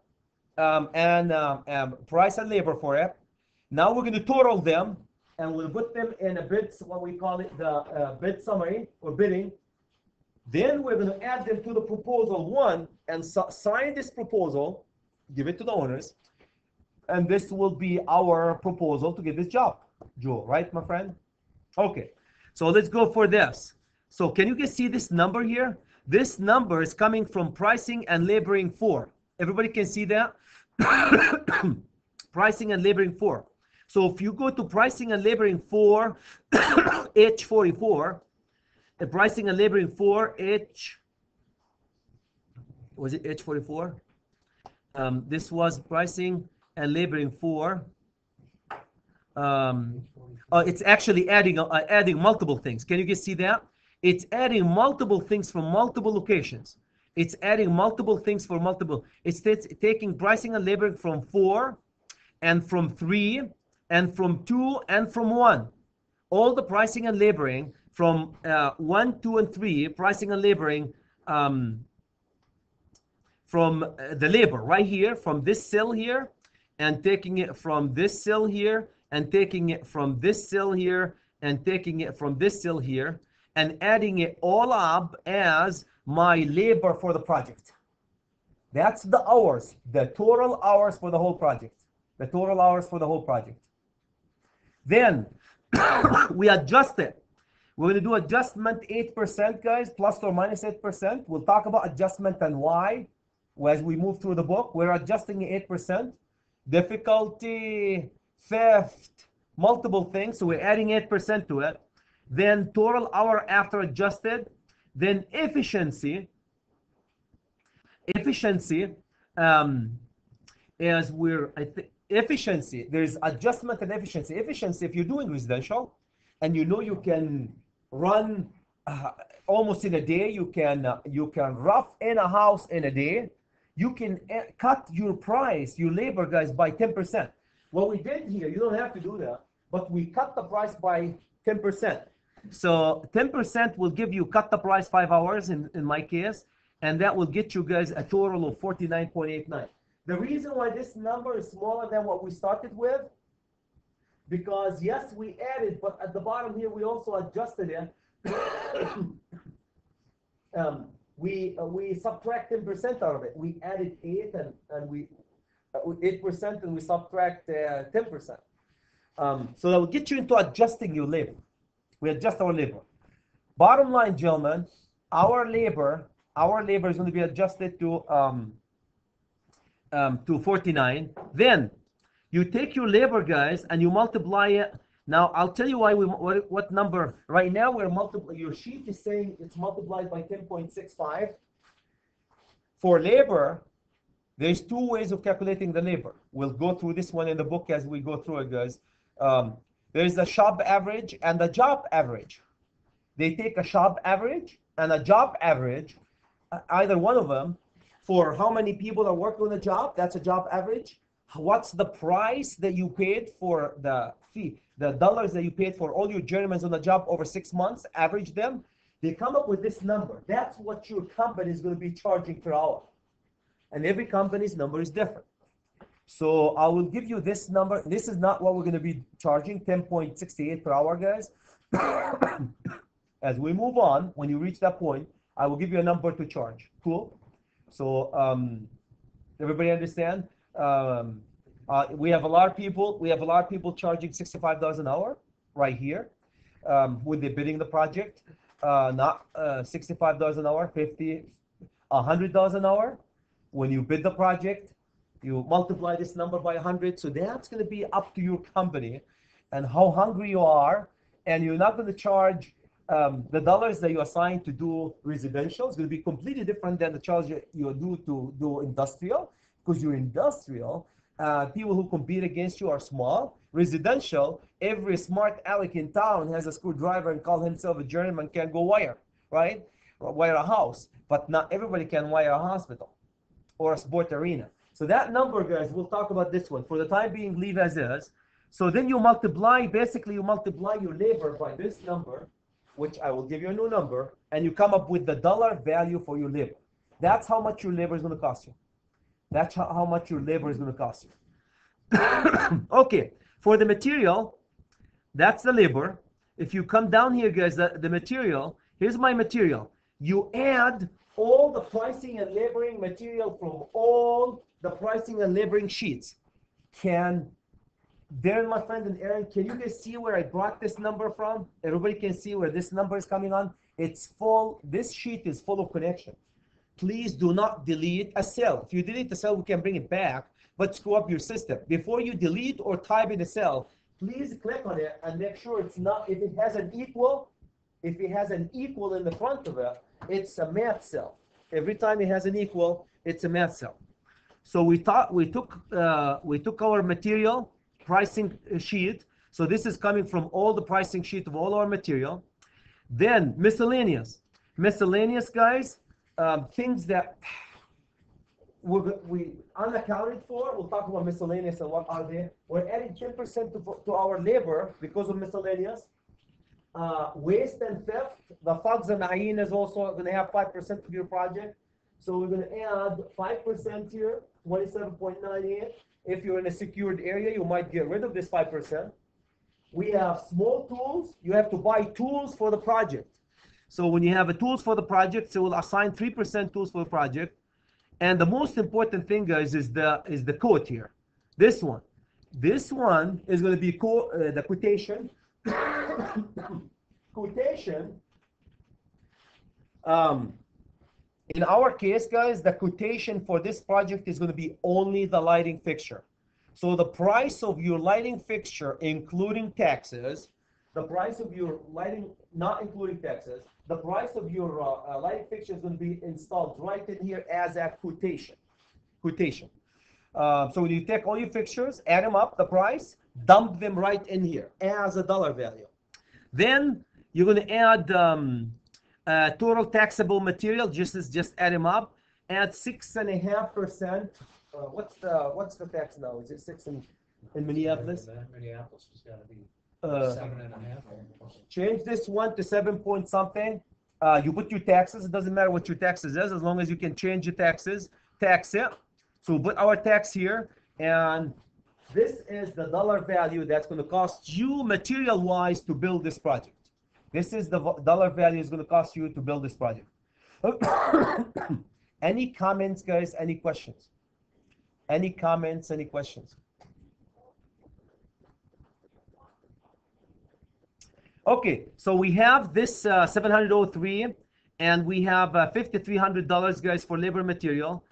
and price and labor for it. Now we're going to total them, and we'll put them in a bid, what we call it, the bid summary or bidding. Then we're going to add them to the proposal one and sign this proposal, give it to the owners, and this will be our proposal to get this job. Joe, right, my friend? Okay, so let's go for this. So can you guys see this number here? This number is coming from pricing and laboring 4. Everybody can see that? Pricing and laboring 4. So if you go to pricing and laboring 4, H44, the pricing and laboring 4, was it H44? This was pricing and laboring 4. It's actually adding multiple things. Can you guys see that? It's adding multiple things from multiple locations. It's adding multiple things for multiple. It's taking pricing and laboring from 4 and from 3 and from 2 and from 1. All the pricing and laboring from 1, 2, and 3, pricing and laboring from the labor right here, from this cell here, and taking it from this cell here, and taking it from this cell here, and taking it from this cell here, and adding it all up as my labor for the project. That's the hours, the total hours for the whole project. The total hours for the whole project. Then we adjust it. We're going to do adjustment 8%, guys, plus or minus 8%. We'll talk about adjustment and why as we move through the book. We're adjusting 8%. Difficulty, theft, multiple things. So we're adding 8% to it. Then total hour after adjusted. Then efficiency. Efficiency is efficiency. There's adjustment and efficiency. Efficiency, if you're doing residential and you know you can run almost in a day, you can rough in a house in a day, you can cut your price, your labor, guys, by 10%. What we did here, you don't have to do that, but we cut the price by 10%. So 10% will give you cut the price 5 hours in my case, and that will get you guys a total of 49.89. The reason why this number is smaller than what we started with, because yes, we added, but at the bottom here we also adjusted it. We subtract 10% out of it. We added 8 and we 8% and we subtract 10%. So that will get you into adjusting your labor. We adjust our labor. Bottom line, gentlemen, our labor is going to be adjusted to 49. Then you take your labor, guys, and you multiply it. Now I'll tell you why what number. Right now we're multiplying. Your sheet is saying it's multiplied by 10.65. For labor, There's two ways of calculating the labor. We'll go through this one in the book as we go through it, guys. There's a shop average and a job average. They take a shop average and a job average, either one of them, for how many people are working on a job. That's a job average. What's the price that you paid for the fee, the dollars that you paid for all your journeymen on the job over 6 months, average them. They come up with this number. That's what your company is going to be charging per hour. And every company's number is different. So I will give you this number. This is not what we're going to be charging, 10.68 per hour, guys. As we move on, when you reach that point, I will give you a number to charge. Cool? So everybody understand? We have a lot of people. We have a lot of people charging $65 an hour right here when they're bidding the project. Not $65 an hour, $50, $100 an hour. When you bid the project, you multiply this number by 100. So that's going to be up to your company and how hungry you are. And you're not going to charge the dollars that you assign to do residential. It's going to be completely different than the charge you do to do industrial, because you're industrial. People who compete against you are small. Residential, every smart aleck in town has a screwdriver and call himself a journeyman, can go wire, right? Or wire a house, but not everybody can wire a hospital or a sport arena. So that number, guys, we'll talk about this one. For the time being, leave as is. So then you multiply, basically you multiply your labor by this number, which I will give you a new number, and you come up with the dollar value for your labor. That's how much your labor is going to cost you. That's how much your labor is going to cost you. Okay, for the material, that's the labor. If you come down here, guys, the material, here's my material. You add all the pricing and laboring material from all the pricing and laboring sheets. Darren, my friend, and Aaron, can you guys see where I brought this number from? Everybody can see where this number is coming on. It's full. This sheet is full of connection. Please do not delete a cell. If you delete the cell, we can bring it back, but screw up your system. Before you delete or type in a cell, please click on it and make sure it's not, if it has an equal in the front of it, it's a math cell. Every time it has an equal, it's a math cell. So we took our material pricing sheet. So this is coming from all the pricing sheet of all our material. Then miscellaneous, guys, things that we unaccounted for. We'll talk about miscellaneous and what are they. We're adding 10% to our labor because of miscellaneous. Waste and theft, the FOGs and AIN is also going to have 5% of your project. So we're going to add 5% here, 27.98. If you're in a secured area, you might get rid of this 5%. We have small tools. You have to buy tools for the project. So when you have a tools for the project, so we'll assign 3% tools for the project. And the most important thing, guys, is the quote here. This one is going to be the quotation. Quotation. In our case, guys, the quotation for this project is going to be only the lighting fixture. So the price of your lighting fixture, including taxes, the price of your lighting, not including taxes, the price of your lighting fixture is going to be installed right in here as a quotation. So when you take all your fixtures, add them up, the price, dump them right in here as a dollar value. Then you're going to add total taxable material, just add them up. Add 6.5%. What's the tax now? Is it 6 in Minneapolis? Minneapolis has got to be 7.5. Change this one to 7 point something. You put your taxes. It doesn't matter what your taxes is, as long as you can change your taxes. Tax it. So put our tax here, and this is the dollar value that's going to cost you material-wise to build this project. This is the dollar value is going to cost you to build this project. Any comments, guys? Any questions? Any comments? Any questions? Okay, so we have this 703, and we have $5,300, guys, for labor material.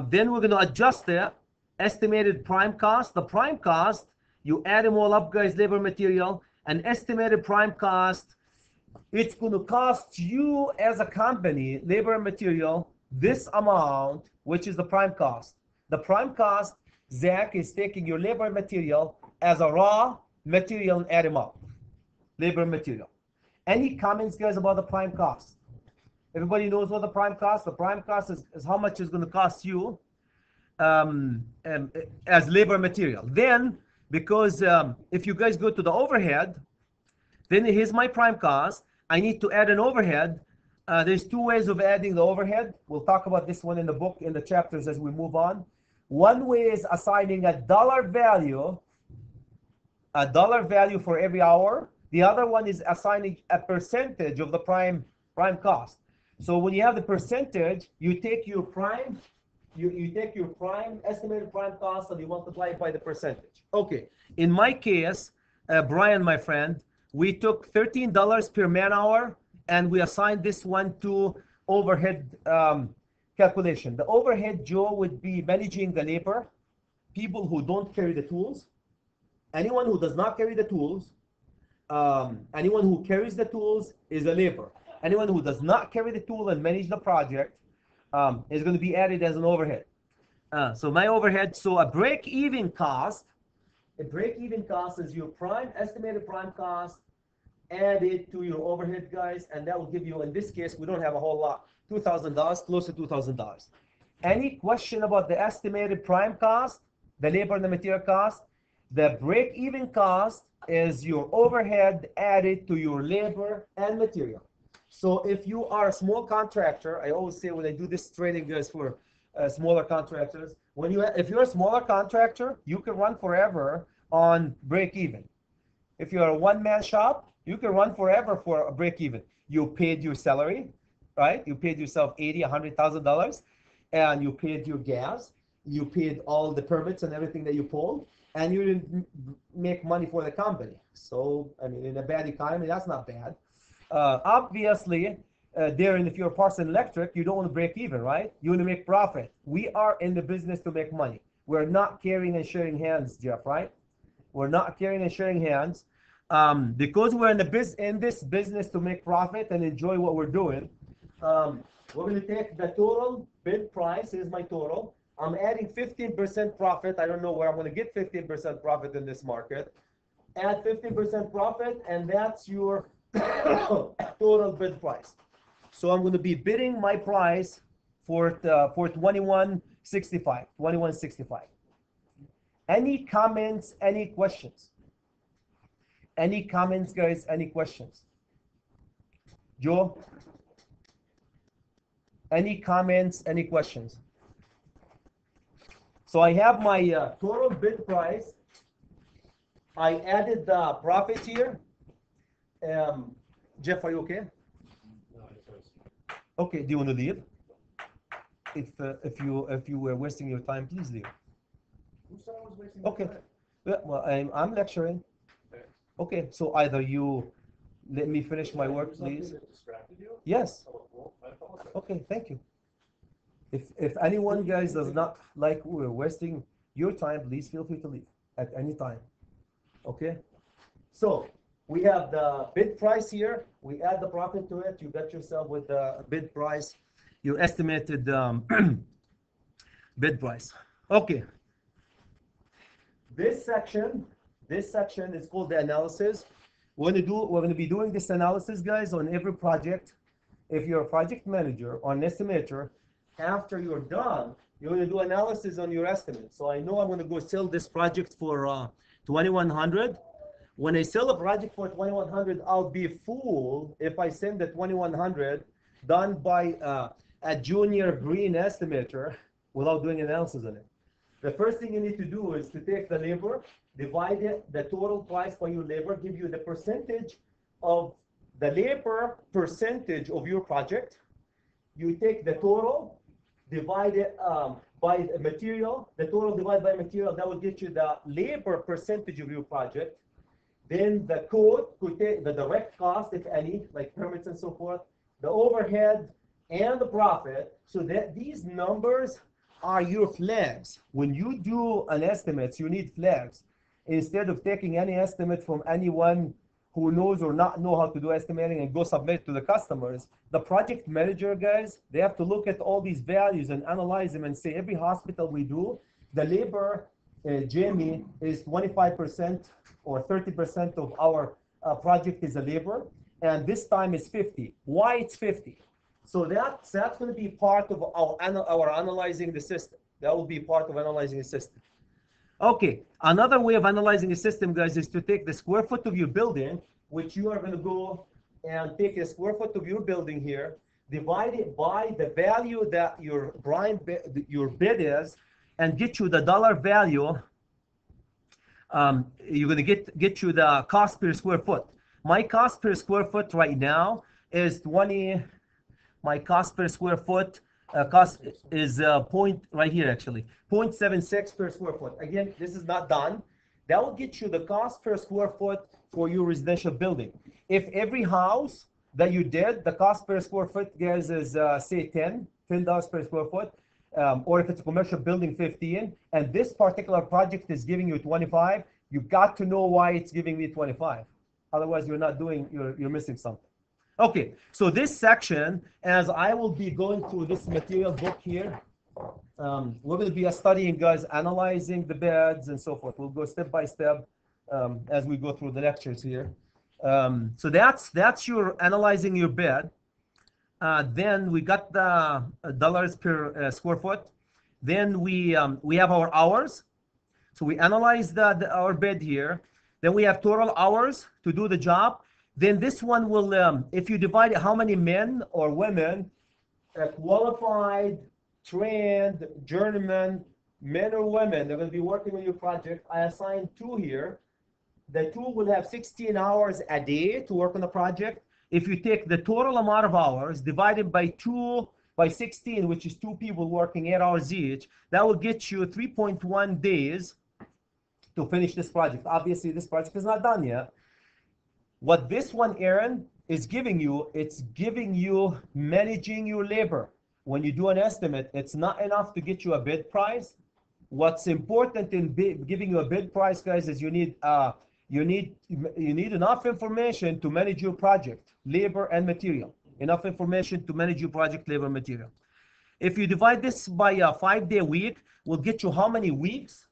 Then we're going to adjust the estimated prime cost. The prime cost, you add them all up, guys, labor material, and estimated prime cost, it's going to cost you as a company, labor and material, this amount, which is the prime cost. The prime cost, Zach, is taking your labor material as a raw material and add them up. Labor material. Any comments, guys, about the prime cost? Everybody knows what the prime cost? The prime cost is how much it's going to cost you as labor material. Then, because if you guys go to the overhead, then here's my prime cost. I need to add an overhead. There's two ways of adding the overhead. We'll talk about this one in the book, in the chapters as we move on. One way is assigning a dollar value for every hour. The other one is assigning a percentage of the prime cost. So when you have the percentage, you take your prime, you take your estimated prime cost, and you multiply it by the percentage. Okay. In my case, Brian, my friend, we took $13 per man hour, and we assigned this one to overhead calculation. The overhead, Joe, would be managing the labor, people who don't carry the tools, anyone who does not carry the tools, anyone who carries the tools is a labor. Anyone who does not carry the tool and manage the project is going to be added as an overhead. So my overhead, so a break-even cost is your estimated prime cost added to your overhead, guys, and that will give you, in this case, we don't have a whole lot, $2,000, close to $2,000. Any question about the estimated prime cost, the labor and the material cost? The break-even cost is your overhead added to your labor and material. So if you are a small contractor, I always say when I do this training, guys, for smaller contractors, if you're a smaller contractor, you can run forever on break-even. If you're a one-man shop, you can run forever for a break-even. You paid your salary, right? You paid yourself $80,000, $100,000, and you paid your gas. You paid all the permits and everything that you pulled, and you didn't make money for the company. So, I mean, in a bad economy, that's not bad. Obviously, Darren, if you're Parson Electric, you don't want to break even, right? You want to make profit. We are in the business to make money. We're not carrying and sharing hands, Jeff, right? We're not carrying and sharing hands. Because we're in this business to make profit and enjoy what we're doing, we're going to take the total bid price. Here's my total. I'm adding 15% profit. I don't know where I'm going to get 15% profit in this market. Add 15% profit, and that's your total bid price. So I'm going to be bidding my price for $21.65. Any comments? Any questions? Any comments, guys? Any questions? Joe? Any comments? Any questions? So I have my total bid price. I added the profit here. Jeff, are you okay? Okay. Do you want to leave? If you were wasting your time, please leave. Who said I was wasting Okay. time? Yeah, well, I'm lecturing. Okay. So either you let me finish my work, Was something please. that distracted you? Yes. Oh, well, I apologize. Okay. Thank you. If anyone, guys, does not like we're wasting your time, please feel free to leave at any time. Okay. So we have the bid price here. We add the profit to it. You got yourself with the bid price, your estimated bid price. Okay. This section is called the analysis. We're going to be doing this analysis, guys, on every project. If you're a project manager or an estimator, after you're done, you're going to do analysis on your estimate. So I know I'm going to go sell this project for $2,100. When I sell a project for $2,100, I'll be fooled if I send the $2,100 done by a junior green estimator without doing analysis on it. The first thing you need to do is to take the labor, divide it, the total price by your labor, give you the percentage of the labor percentage of your project. You take the total, divide it by the material, the total divided by material, that will get you the labor percentage of your project. Then the code could take the direct cost, if any, like permits and so forth, the overhead, and the profit, so that these numbers are your flags. When you do an estimate, you need flags. Instead of taking any estimate from anyone who knows or not know how to do estimating and go submit to the customers. The project manager guys, they have to look at all these values and analyze them and say every hospital we do, the labor, Jamie, is 25% or 30% of our project is a labor, and this time is 50. Why it's 50? So that's going to be part of our analyzing the system. That will be part of analyzing the system. Okay, another way of analyzing the system, guys, is to take the square foot of your building, which you are going to go and take the square foot of your building here, divide it by the value that your bid is, and get you the dollar value. You're going to get you the cost per square foot. My cost per square foot right now is 20. My cost per square foot cost is point right here actually 0.76 per square foot. Again, this is not done. That will get you the cost per square foot for your residential building. If every house that you did, the cost per square foot, guys, is say $10 per square foot, or if it's a commercial building, 15, and this particular project is giving you 25, you've got to know why it's giving me 25. Otherwise, you're missing something. Okay, so this section, as I will be going through this material book here, we're going to be studying, guys, analyzing the beds and so forth. We'll go step by step as we go through the lectures here. So that's your analyzing your bed. Then we got the dollars per square foot. Then we have our hours. So we analyze our bed here. Then we have total hours to do the job. Then this one will, if you divide it, how many men or women, qualified, trained, journeyman, men or women, they're going to be working on your project. I assigned 2 here. The 2 will have 16 hours a day to work on the project. If you take the total amount of hours divided by 16, which is 2 people working 8 hours each, that will get you 3.1 days to finish this project. Obviously, this project is not done yet. What this one, Aaron, is giving you, it's giving you managing your labor. When you do an estimate, it's not enough to get you a bid price. What's important in giving you a bid price, guys, is you need enough information to manage your project, labor and material. Enough information to manage your project, labor, and material. If you divide this by a 5-day week, will get you how many weeks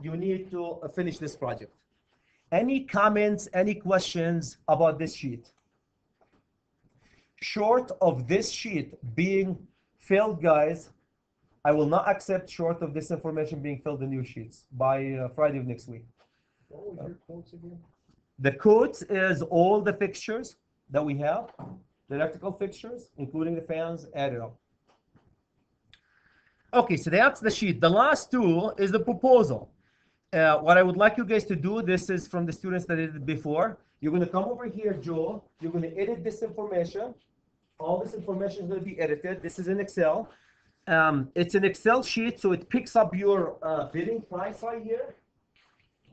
you need to finish this project. Any comments, any questions about this sheet? Short of this sheet being filled, guys, I will not accept short of this information being filled in new sheets by Friday of next week. What was your quotes again? The quotes is all the fixtures that we have, the electrical fixtures, including the fans, added up. Okay, so that's the sheet. The last 2 is the proposal. What I would like you guys to do, this is from the students that did it before. You're going to come over here, Joel. You're going to edit this information. All this information is going to be edited. This is in Excel. It's an Excel sheet, so it picks up your bidding price right here.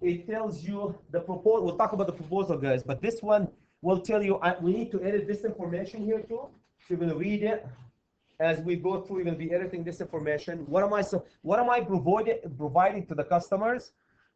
It tells you the proposal. We'll talk about the proposal, guys, but this one will tell you we need to edit this information here too. So you're going to read it as we go through. You're going to be editing this information. What am I providing to the customers,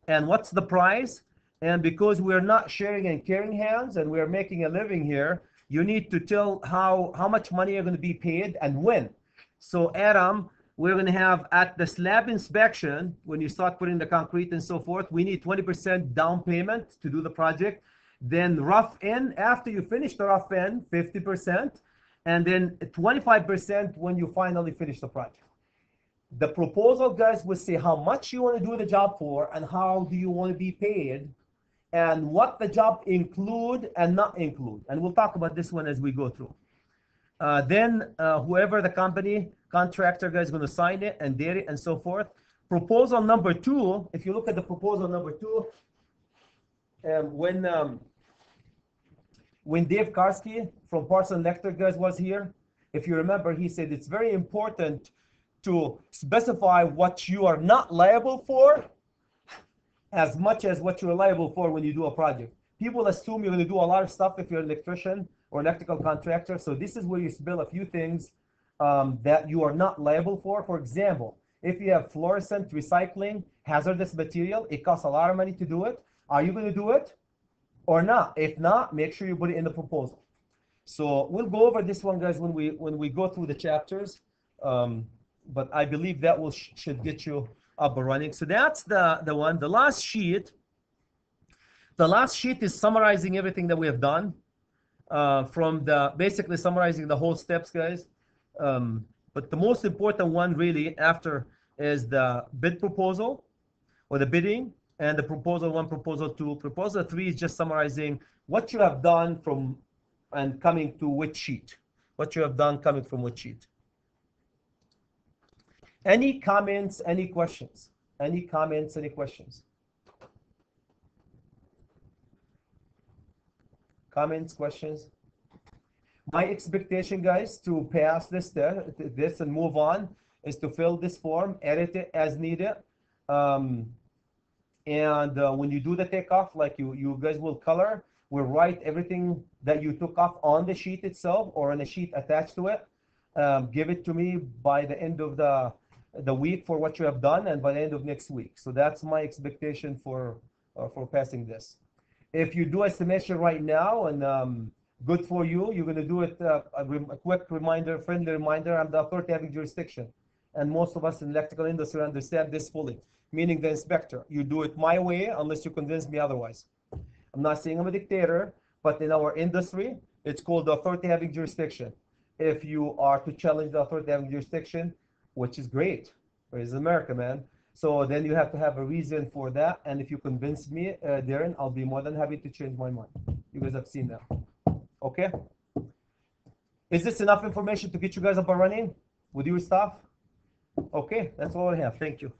and what's the price? And because we're not sharing and caring hands, and we're making a living here, you need to tell how much money you're going to be paid and when. So Adam, we're going to have at the slab inspection, when you start putting the concrete and so forth, we need 20% down payment to do the project. Then rough in, after you finish the rough in, 50%, and then 25% when you finally finish the project. The proposal, guys, will say how much you want to do the job for and how do you want to be paid and what the job include and not include. And we'll talk about this one as we go through. Then whoever the company, contractor, guys, is going to sign it and date it and so forth. Proposal number 2, if you look at the proposal number 2, when Dave Karski from Parson Electric, guys, was here, if you remember, he said it's very important to specify what you are not liable for as much as what you're liable for when you do a project. People assume you're going to do a lot of stuff if you're an electrician or electrical contractor. So this is where you spill a few things that you are not liable for. For example, if you have fluorescent recycling, hazardous material, it costs a lot of money to do it. Are you going to do it? or not. If not, make sure you put it in the proposal. So we'll go over this one, guys, when we go through the chapters. But I believe that will should get you up and running. So that's the one. The last sheet. The last sheet is summarizing everything that we have done. From the basically summarizing the whole steps, guys. But the most important one really after is the bid proposal or the bidding, and the proposal 1, proposal 2. Proposal 3 is just summarizing what you have done from and coming to which sheet. What you have done coming from which sheet. Any comments, any questions? Any comments, any questions? Comments, questions? My expectation, guys, to pass this and move on is to fill this form, edit it as needed. And when you do the takeoff, like you guys will color, we'll write everything that you took off on the sheet itself or on a sheet attached to it. Give it to me by the end of the week for what you have done, and by the end of next week. So that's my expectation for passing this. If you do estimation right now, and good for you, you're going to do it, a quick reminder, friendly reminder, I'm the authority having jurisdiction. And most of us in the electrical industry understand this fully, meaning the inspector. You do it my way unless you convince me otherwise. I'm not saying I'm a dictator, but in our industry, it's called the authority having jurisdiction. If you are to challenge the authority having jurisdiction, which is great, it's America, man. So then you have to have a reason for that. And if you convince me, Darren, I'll be more than happy to change my mind. You guys have seen that. Okay? Is this enough information to get you guys up and running with your stuff? Okay, that's all I have. Thank you.